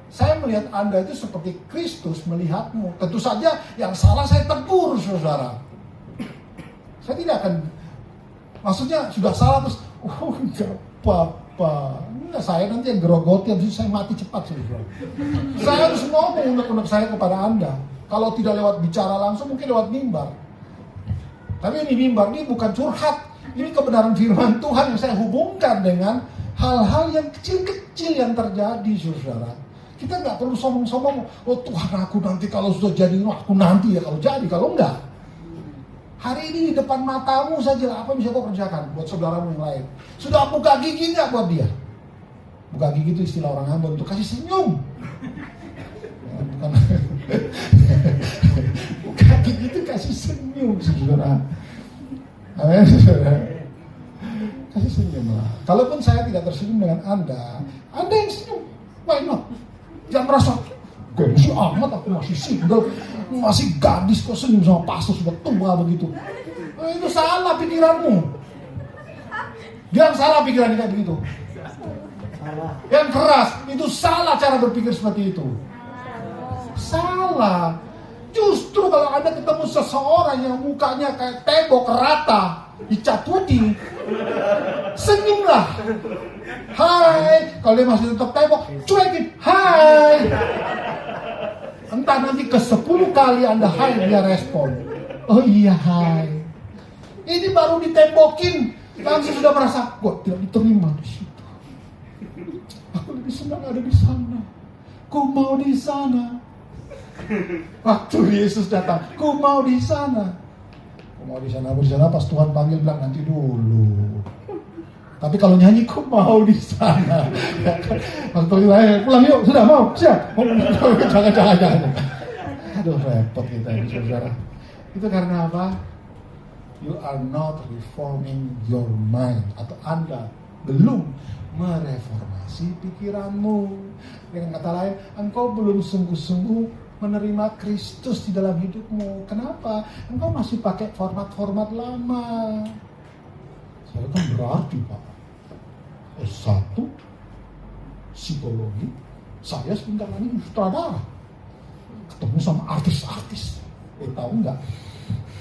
Saya melihat Anda itu seperti Kristus melihatmu. Tentu saja yang salah saya tegur, saudara. Saya tidak akan, maksudnya sudah salah terus, oh enggak apa-apa. Enggak, saya nanti yang gerogoti, habis itu saya mati cepat, saudara. Saya harus ngomong unek-unek saya kepada Anda. Kalau tidak lewat bicara langsung, mungkin lewat mimbar. Tapi ini mimbar, ini bukan curhat. Ini kebenaran firman Tuhan yang saya hubungkan dengan hal-hal yang kecil-kecil yang terjadi, saudara. Kita nggak perlu sombong-sombong. Oh Tuhan, aku nanti kalau sudah jadi, aku nanti ya kalau jadi, kalau enggak. Hari ini di depan matamu saja, apa yang bisa kau kerjakan buat saudaramu yang lain? Sudah buka gigi nggak buat dia? Buka gigi itu istilah orang Ambon untuk kasih senyum. Ya, bukan. Buka gigi itu kasih senyum, saudara. Amin, saudara. Kasih senyum lah. Kalaupun saya tidak tersenyum dengan Anda yang senyum, why not? Jangan merasa, gue masih amat, aku masih single, masih gadis, kok senyum sama pastor sudah tua begitu. Nah, itu salah pikiranmu. Jangan salah pikirannya kayak begitu. Yang keras, itu salah cara berpikir seperti itu. Salah. Justru kalau Anda ketemu seseorang yang mukanya kayak tembok rata, dicat putih, senyumlah. Hai, kalau dia masih tetap tembok, cuekin, hai. Entah nanti ke 10 kali Anda hai, dia respon. Oh iya hai. Ini baru ditembokin, langsung sudah merasa, gue tidak diterima di situ. Aku lebih senang ada di sana. Ku mau di sana. Waktu Yesus datang, ku mau di sana. Ku mau di sana, pas Tuhan panggil bilang nanti dulu. Tapi kalau nyanyi, ku mau di sana. Waktu pulang yuk, sudah mau, siap. Jangan. Aduh repot kita ini saudara. Itu karena apa? You are not reforming your mind, atau Anda belum mereformasi pikiranmu. Dengan kata lain, engkau belum sungguh-sungguh menerima Kristus di dalam hidupmu. Kenapa? Engkau masih pakai format-format lama. Saya kan berarti Pak, S1 psikologi, saya sebentar lagi sutradara, ketemu sama artis-artis. Tahu nggak?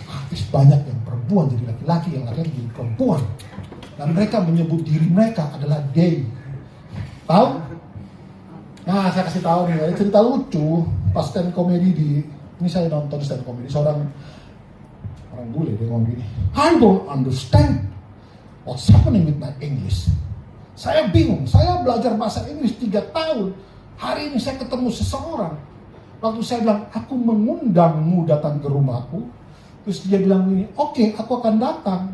Artis banyak yang perempuan jadi laki-laki, yang laki-laki jadi perempuan, dan mereka menyebut diri mereka adalah they. Tahu? Nah, saya kasih tahu nih, ada cerita lucu pas stand komedi ini saya nonton stand komedi, seorang orang bule dia ngomong gini, I don't understand what's happening with my English. Saya bingung, saya belajar bahasa Inggris 3 tahun. Hari ini saya ketemu seseorang. Waktu saya bilang, aku mengundangmu datang ke rumahku. Terus dia bilang gini, oke, aku akan datang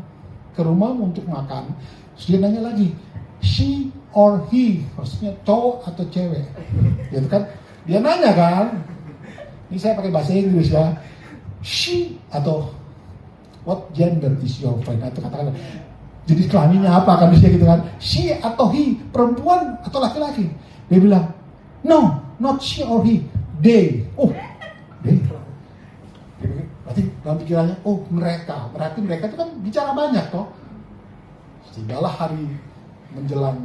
ke rumahmu untuk makan. Terus dia nanya lagi, she or he, maksudnya cowok atau cewek. Gitu kan? Dia nanya kan, ini saya pakai bahasa Inggris ya, she atau what gender is your friend, atau katakan jadi kelaminnya apa kan, bisa gitu kan, she atau he, perempuan atau laki-laki. Dia bilang, no, not she or he, they. Oh, they. Berarti dalam pikirannya, oh mereka. Berarti mereka itu kan bicara banyak toh. Sehinggalah hari menjelang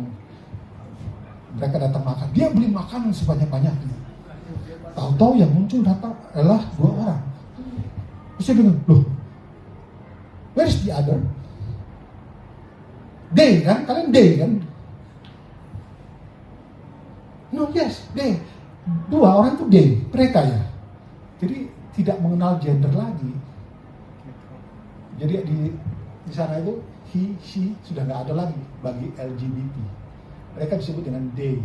mereka datang makan, dia beli makanan sebanyak-banyaknya. Tahu-tahu yang muncul datang adalah 2 orang. Terus saya bilang, loh, where is the other? They kan, kalian they kan? No, yes, they. 2 orang itu they, mereka ya. Jadi tidak mengenal gender lagi. Jadi di sana itu he, she sudah nggak ada lagi bagi LGBT. Mereka disebut dengan they.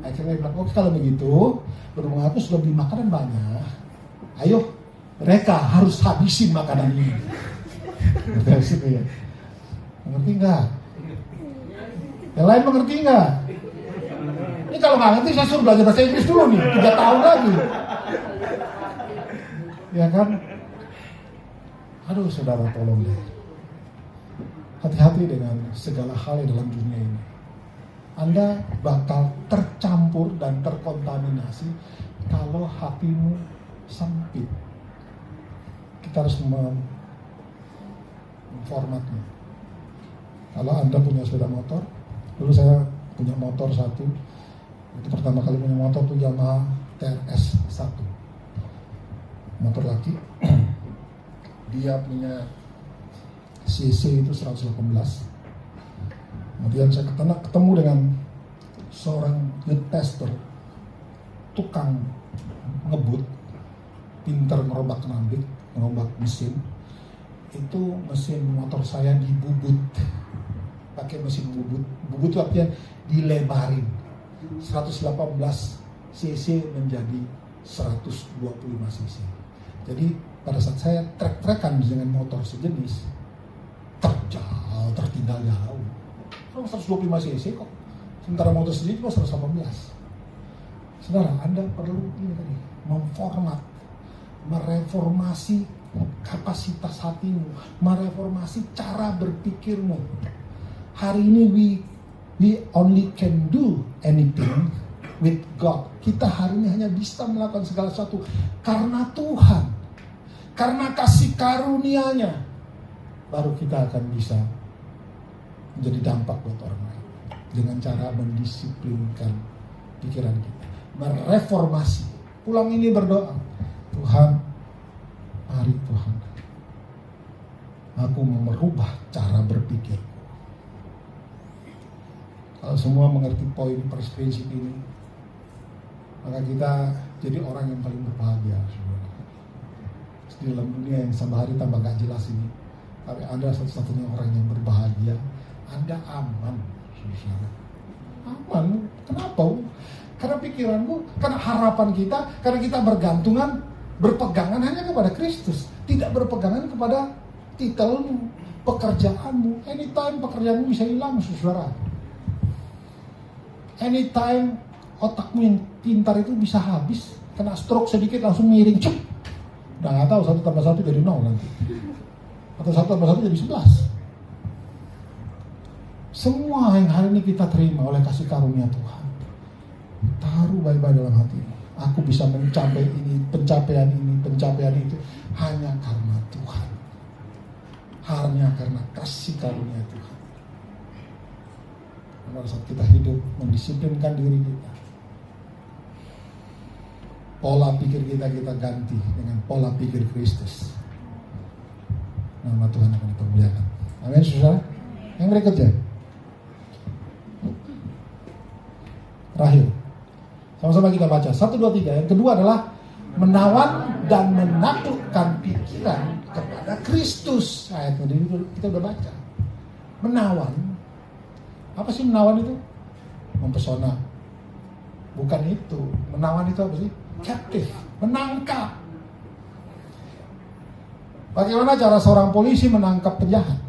Akhirnya dia bilang, oke kalau begitu, berhubung aku sudah beli makanan banyak, ayo mereka harus habisin makanan ini. Gitu ya. Mengerti nggak? Yang lain mengerti nggak? Ini kalau nggak ngerti saya suruh belajar bahasa Inggris dulu nih, 3 tahun lagi. Ya kan? Aduh saudara tolong deh. hati-hati dengan segala hal yang dalam dunia ini. Anda bakal tercampur dan terkontaminasi kalau hatimu sempit. Kita harus memformatnya. Kalau Anda punya sepeda motor, dulu saya punya motor satu. Itu pertama kali punya motor tuh Yamaha TRS 1. Motor laki. Dia punya CC itu 118. Kemudian saya ketemu dengan seorang youth pastor, tukang ngebut, pinter ngerobak kenambik, ngerobak mesin. Itu mesin motor saya dibubut, pakai mesin bubut. Bubut itu artinya dilebarin, 118 cc menjadi 125 cc. Jadi pada saat saya trek-trekan dengan motor sejenis, tertinggal jauh. 125 cc kok, sementara motor sendiri cuma 118. Saudara, Anda perlu ini tadi, memformat, mereformasi kapasitas hatimu, mereformasi cara berpikirmu. Hari ini we only can do anything with God. Kita hari ini hanya bisa melakukan segala sesuatu karena Tuhan, karena kasih karunia-Nya. Baru kita akan bisa menjadi dampak buat orang lain dengan cara mendisiplinkan pikiran kita, mereformasi. Pulang ini berdoa, Tuhan, mari Tuhan, aku mau merubah cara berpikir. Kalau semua mengerti poin prinsip ini, maka kita jadi orang yang paling berbahagia. Di dalam dunia yang tambah hari tambah gak jelas ini, tapi Anda satu-satunya orang yang berbahagia. Anda aman, saudara. Aman. Kenapa? Karena pikiranmu, karena harapan kita, karena kita berpegangan hanya kepada Kristus, tidak berpegangan kepada titelmu, pekerjaanmu. Anytime pekerjaanmu bisa hilang, saudara. Anytime otakmu yang pintar itu bisa habis, kena stroke sedikit langsung miring, cuk. Udah nggak tahu 1 tambah 1 jadi 0 nanti, atau 1 tambah 1 jadi 11. Semua yang hari ini kita terima oleh kasih karunia Tuhan, taruh baik-baik dalam hatimu. Aku bisa mencapai ini, pencapaian itu hanya karena Tuhan, hanya karena kasih karunia Tuhan. Pada saat kita hidup, mendisiplinkan diri kita, pola pikir kita ganti dengan pola pikir Kristus. Nama Tuhan akan dipermuliakan. Amin, saudara. Yang berikutnya, terakhir, sama-sama kita baca 1, 2, 3. Yang kedua adalah menawan dan menaklukkan pikiran kepada Kristus. Ayat tadi kita udah baca. Menawan, apa sih menawan itu? Mempesona. Bukan itu. Menawan itu apa sih? Captive, menangkap. Bagaimana cara seorang polisi menangkap penjahat?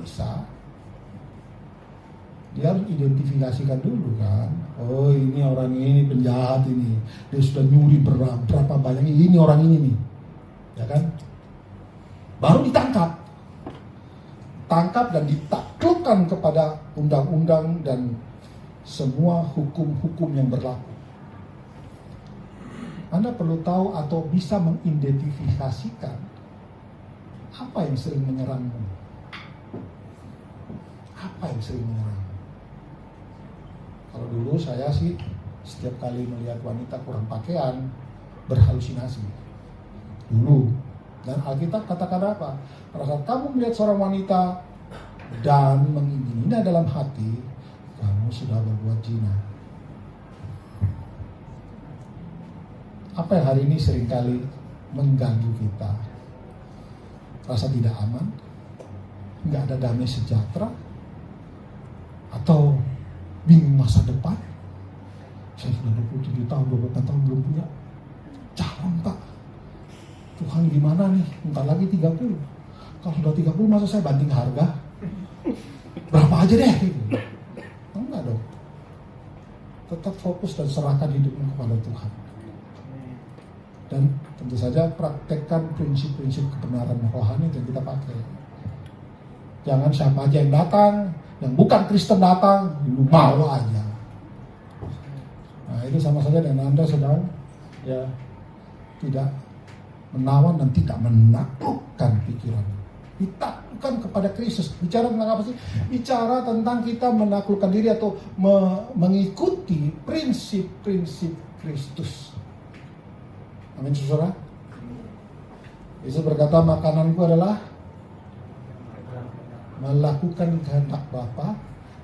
Bisa. Dia harus identifikasikan dulu kan. Oh, ini orang ini penjahat ini. Dia sudah nyuri berapa banyak. Ini orang ini nih. Ya kan? Baru ditangkap. Tangkap dan ditaklukkan kepada undang-undang dan semua hukum-hukum yang berlaku. Anda perlu tahu atau bisa mengidentifikasikan apa yang sering menyerangmu. Apa yang sering menyerangmu? Kalau dulu saya sih setiap kali melihat wanita kurang pakaian berhalusinasi. Dulu. Dan Alkitab katakan apa? Pada saat kamu melihat seorang wanita dan menginginnya dalam hati, kamu sudah berbuat zina. Apa yang hari ini seringkali mengganggu kita? Rasa tidak aman, nggak ada damai sejahtera, atau bingung masa depan. Saya sudah 27 tahun, 28 tahun belum punya calon, Pak. Tuhan gimana nih? Bentar lagi 30. Kalau sudah 30 masa saya banting harga? Berapa aja deh? Enggak dong. Tetap fokus dan serahkan hidupmu kepada Tuhan. Dan Tentu saja praktekkan prinsip-prinsip kebenaran rohani yang kita pakai. Jangan siapa aja yang datang, yang bukan Kristen datang, lu mau aja. Nah itu sama saja dengan Anda sedang ya tidak menawan dan tidak menaklukkan pikiran. Ditaklukkan kepada Kristus. Bicara tentang apa sih? Bicara tentang kita menaklukkan diri atau mengikuti prinsip-prinsip Kristus. Amin, saudara. Yesus berkata, makananku adalah melakukan kehendak Bapa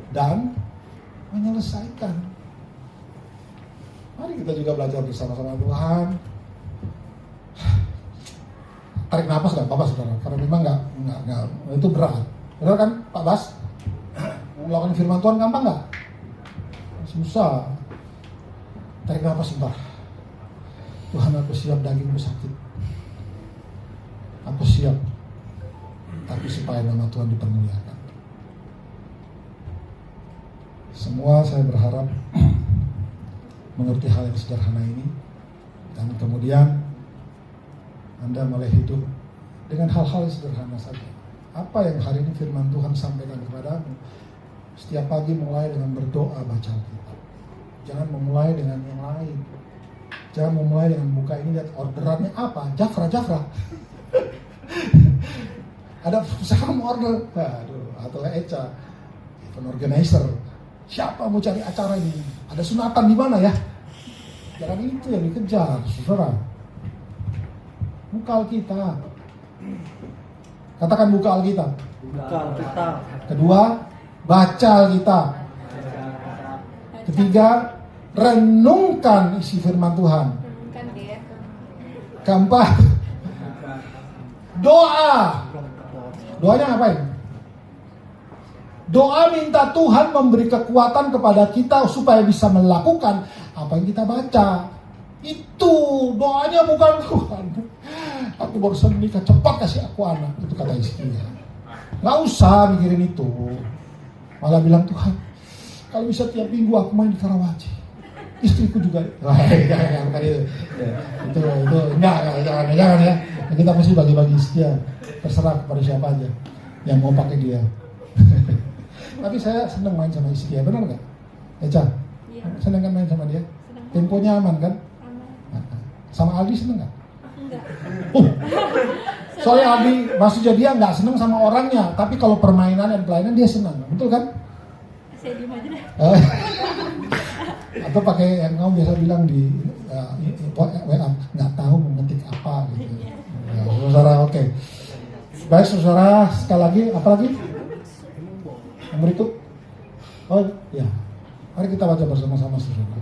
dan menyelesaikan. Mari kita juga belajar bersama-sama Tuhan. Tarik nafas nggak apa-apa saudara, karena memang nggak itu berat. Benar kan Pak Bas? Melakukan firman Tuhan gampang nggak? Susah. Tarik nafas sebentar. Tuhan, aku siap dagingku sakit. Aku siap. Tapi supaya nama Tuhan dipermuliakan. Semua saya berharap mengerti hal yang sederhana ini. Dan kemudian Anda mulai hidup dengan hal-hal yang sederhana saja. Apa yang hari ini firman Tuhan sampaikan kepadamu? Setiap pagi mulai dengan berdoa baca Alkitab. Jangan memulai dengan yang lain. Jangan memulai dengan buka ini, lihat orderannya apa? Jafra. Ada usaha mau order, atau Eca, event organizer. Siapa mau cari acara ini? Ada sunatan di mana ya? Jangan itu yang dikejar, saudara. Buka Alkitab. Katakan buka Alkitab. Buka Alkitab. Kedua, baca Alkitab. Ketiga, renungkan isi firman Tuhan. Keempat, doa. Doanya ngapain? Doa minta Tuhan memberi kekuatan kepada kita supaya bisa melakukan apa yang kita baca. Itu doanya, bukan Tuhan, aku barusan nikah, cepat kasih aku anak. Itu kata istrinya. Gak usah mikirin itu. Malah bilang, Tuhan, kalau bisa tiap minggu aku main di Karawaci. Istriku juga. Bukan itu. Itu jangan ya. Kita mesti bagi-bagi setia. Terserah kepada siapa aja yang mau pakai dia. Tapi saya senang main sama istri ya, benar nggak? Eca, Iya. senang kan main sama dia? Senang. Temponya aman kan? Aman. Sama Aldi senang nggak? Enggak. Soalnya Aldi maksudnya dia nggak senang sama orangnya, tapi kalau permainan dan pelayanan dia senang, betul kan? Saya diem aja deh. Atau pakai yang kamu biasa bilang di WA, nggak tahu mengetik apa gitu. Ya, saudara, oke. Baik saudara, sekali lagi, apa lagi? Yang berikut. Oh ya, mari kita baca bersama-sama saudara.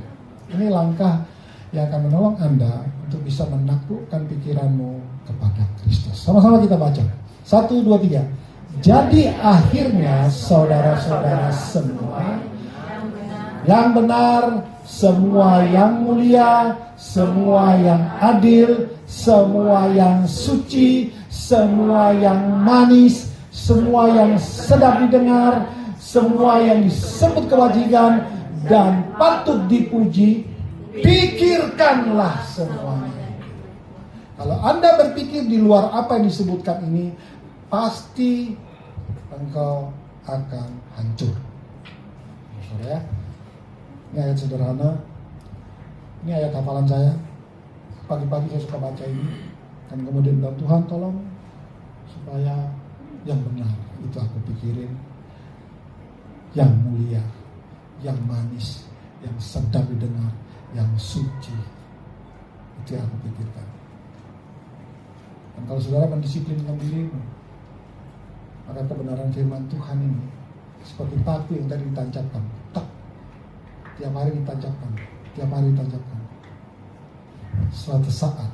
Ini langkah yang akan menolong Anda untuk bisa menaklukkan pikiranmu kepada Kristus. Sama-sama kita baca. 1, 2, 3. Jadi akhirnya saudara-saudara semua yang benar, semua yang mulia, semua yang adil, semua yang suci, semua yang manis, semua yang sedap didengar, semua yang disebut kewajiban dan patut dipuji, pikirkanlah semuanya. Kalau Anda berpikir di luar apa yang disebutkan ini, pasti engkau akan hancur. Saudara ya. Ini ayat sederhana. Ini ayat hafalan saya. Pagi-pagi saya suka baca ini. Dan kemudian bilang, Tuhan tolong supaya yang benar itu aku pikirin, yang mulia, yang manis, yang sedap didengar, yang suci, itu yang aku pikirkan. Dan kalau saudara mendisiplinkan dirimu, maka kebenaran firman Tuhan ini seperti paku yang tadi ditancapkan, tak, tiap hari ditancapkan, tiap hari ditancapkan. Suatu saat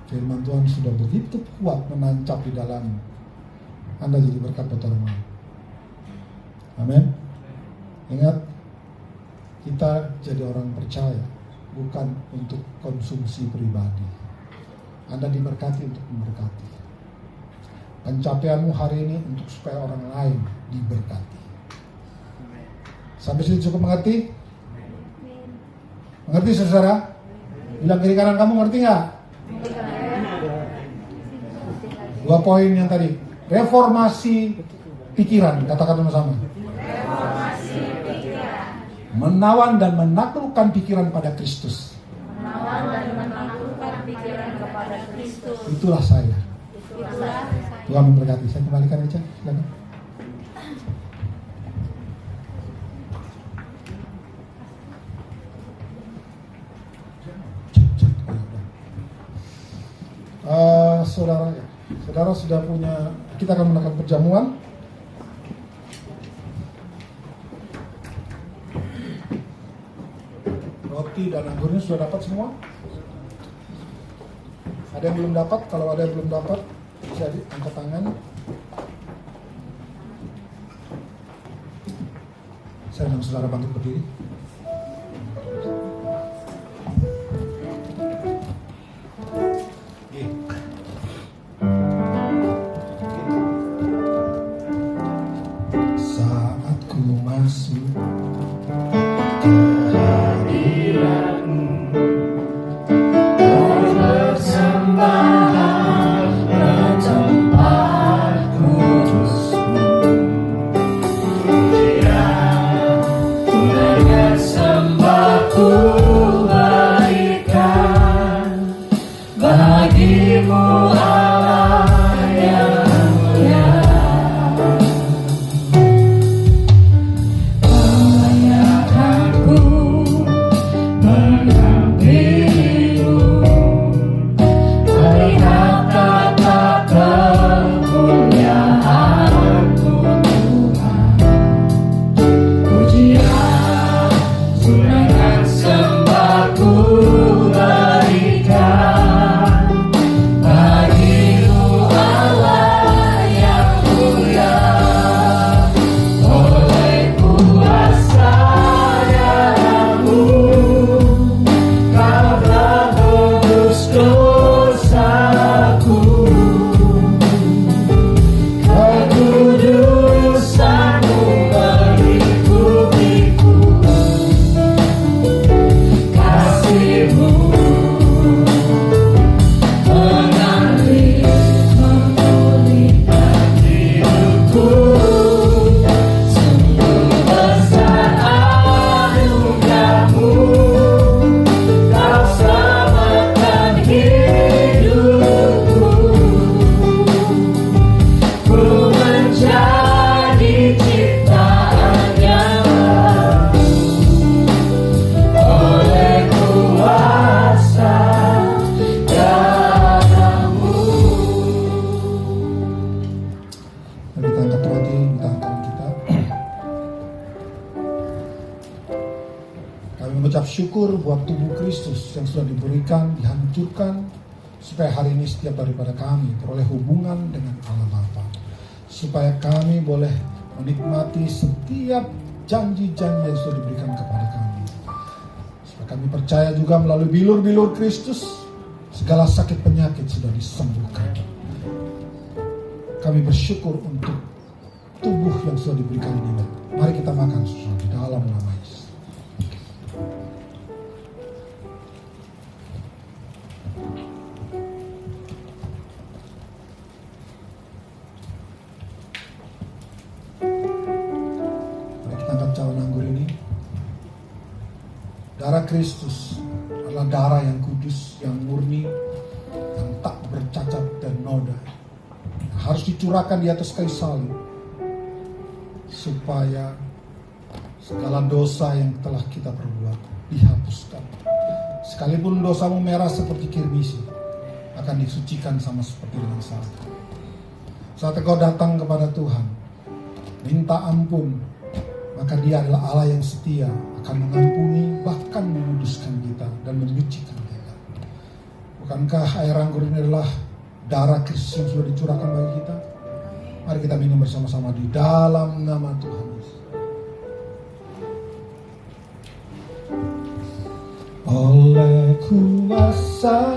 firman Tuhan sudah begitu kuat menancap di dalam Anda, jadi berkat buat orang lain. Amin. Ingat, kita jadi orang percaya bukan untuk konsumsi pribadi. Anda diberkati untuk memberkati. Pencapaianmu hari ini untuk supaya orang lain diberkati. Sampai sini cukup mengerti? Mengerti saudara? Bilang kiri kanan kamu, ngerti nggak? 2 poin yang tadi. Reformasi pikiran, katakan sama-sama. Reformasi pikiran. Menawan dan menaklukkan pikiran pada Kristus. Menawan dan menaklukkan pikiran kepada Kristus. Itulah saya. Itulah saya. Tuhan memberkati. Saya kembalikan aja. Silakan. Saudara sudah punya, kita akan melakukan perjamuan. Roti dan anggurnya sudah dapat semua? Ada yang belum dapat? Kalau ada yang belum dapat, bisa angkat tangan. Saya undang saudara bangkit berdiri. Saat ku masuk syukur buat tubuh Kristus yang sudah diberikan, dihancurkan, supaya hari ini setiap daripada kami peroleh hubungan dengan Allah Bapa, supaya kami boleh menikmati setiap janji-janji yang sudah diberikan kepada kami. Supaya kami percaya juga melalui bilur-bilur Kristus, segala sakit penyakit sudah disembuhkan. Kami bersyukur untuk tubuh yang sudah diberikan ini. Mari kita makan di dalam nama Yesus. Darah Kristus adalah darah yang kudus, yang murni, yang tak bercacat dan noda. Harus dicurahkan di atas kayu salib, supaya segala dosa yang telah kita perbuat dihapuskan. Sekalipun dosamu merah seperti kirmisi, akan disucikan sama seperti dengan salju. Saat engkau datang kepada Tuhan, minta ampun, maka Dia adalah Allah yang setia, akan mengampuni, bahkan menguduskan kita dan menyucikan kita. Bukankah air anggur ini adalah darah Kristus yang sudah dicurahkan bagi kita? Mari kita minum bersama-sama di dalam nama Tuhan Yesus. Oleh kuasa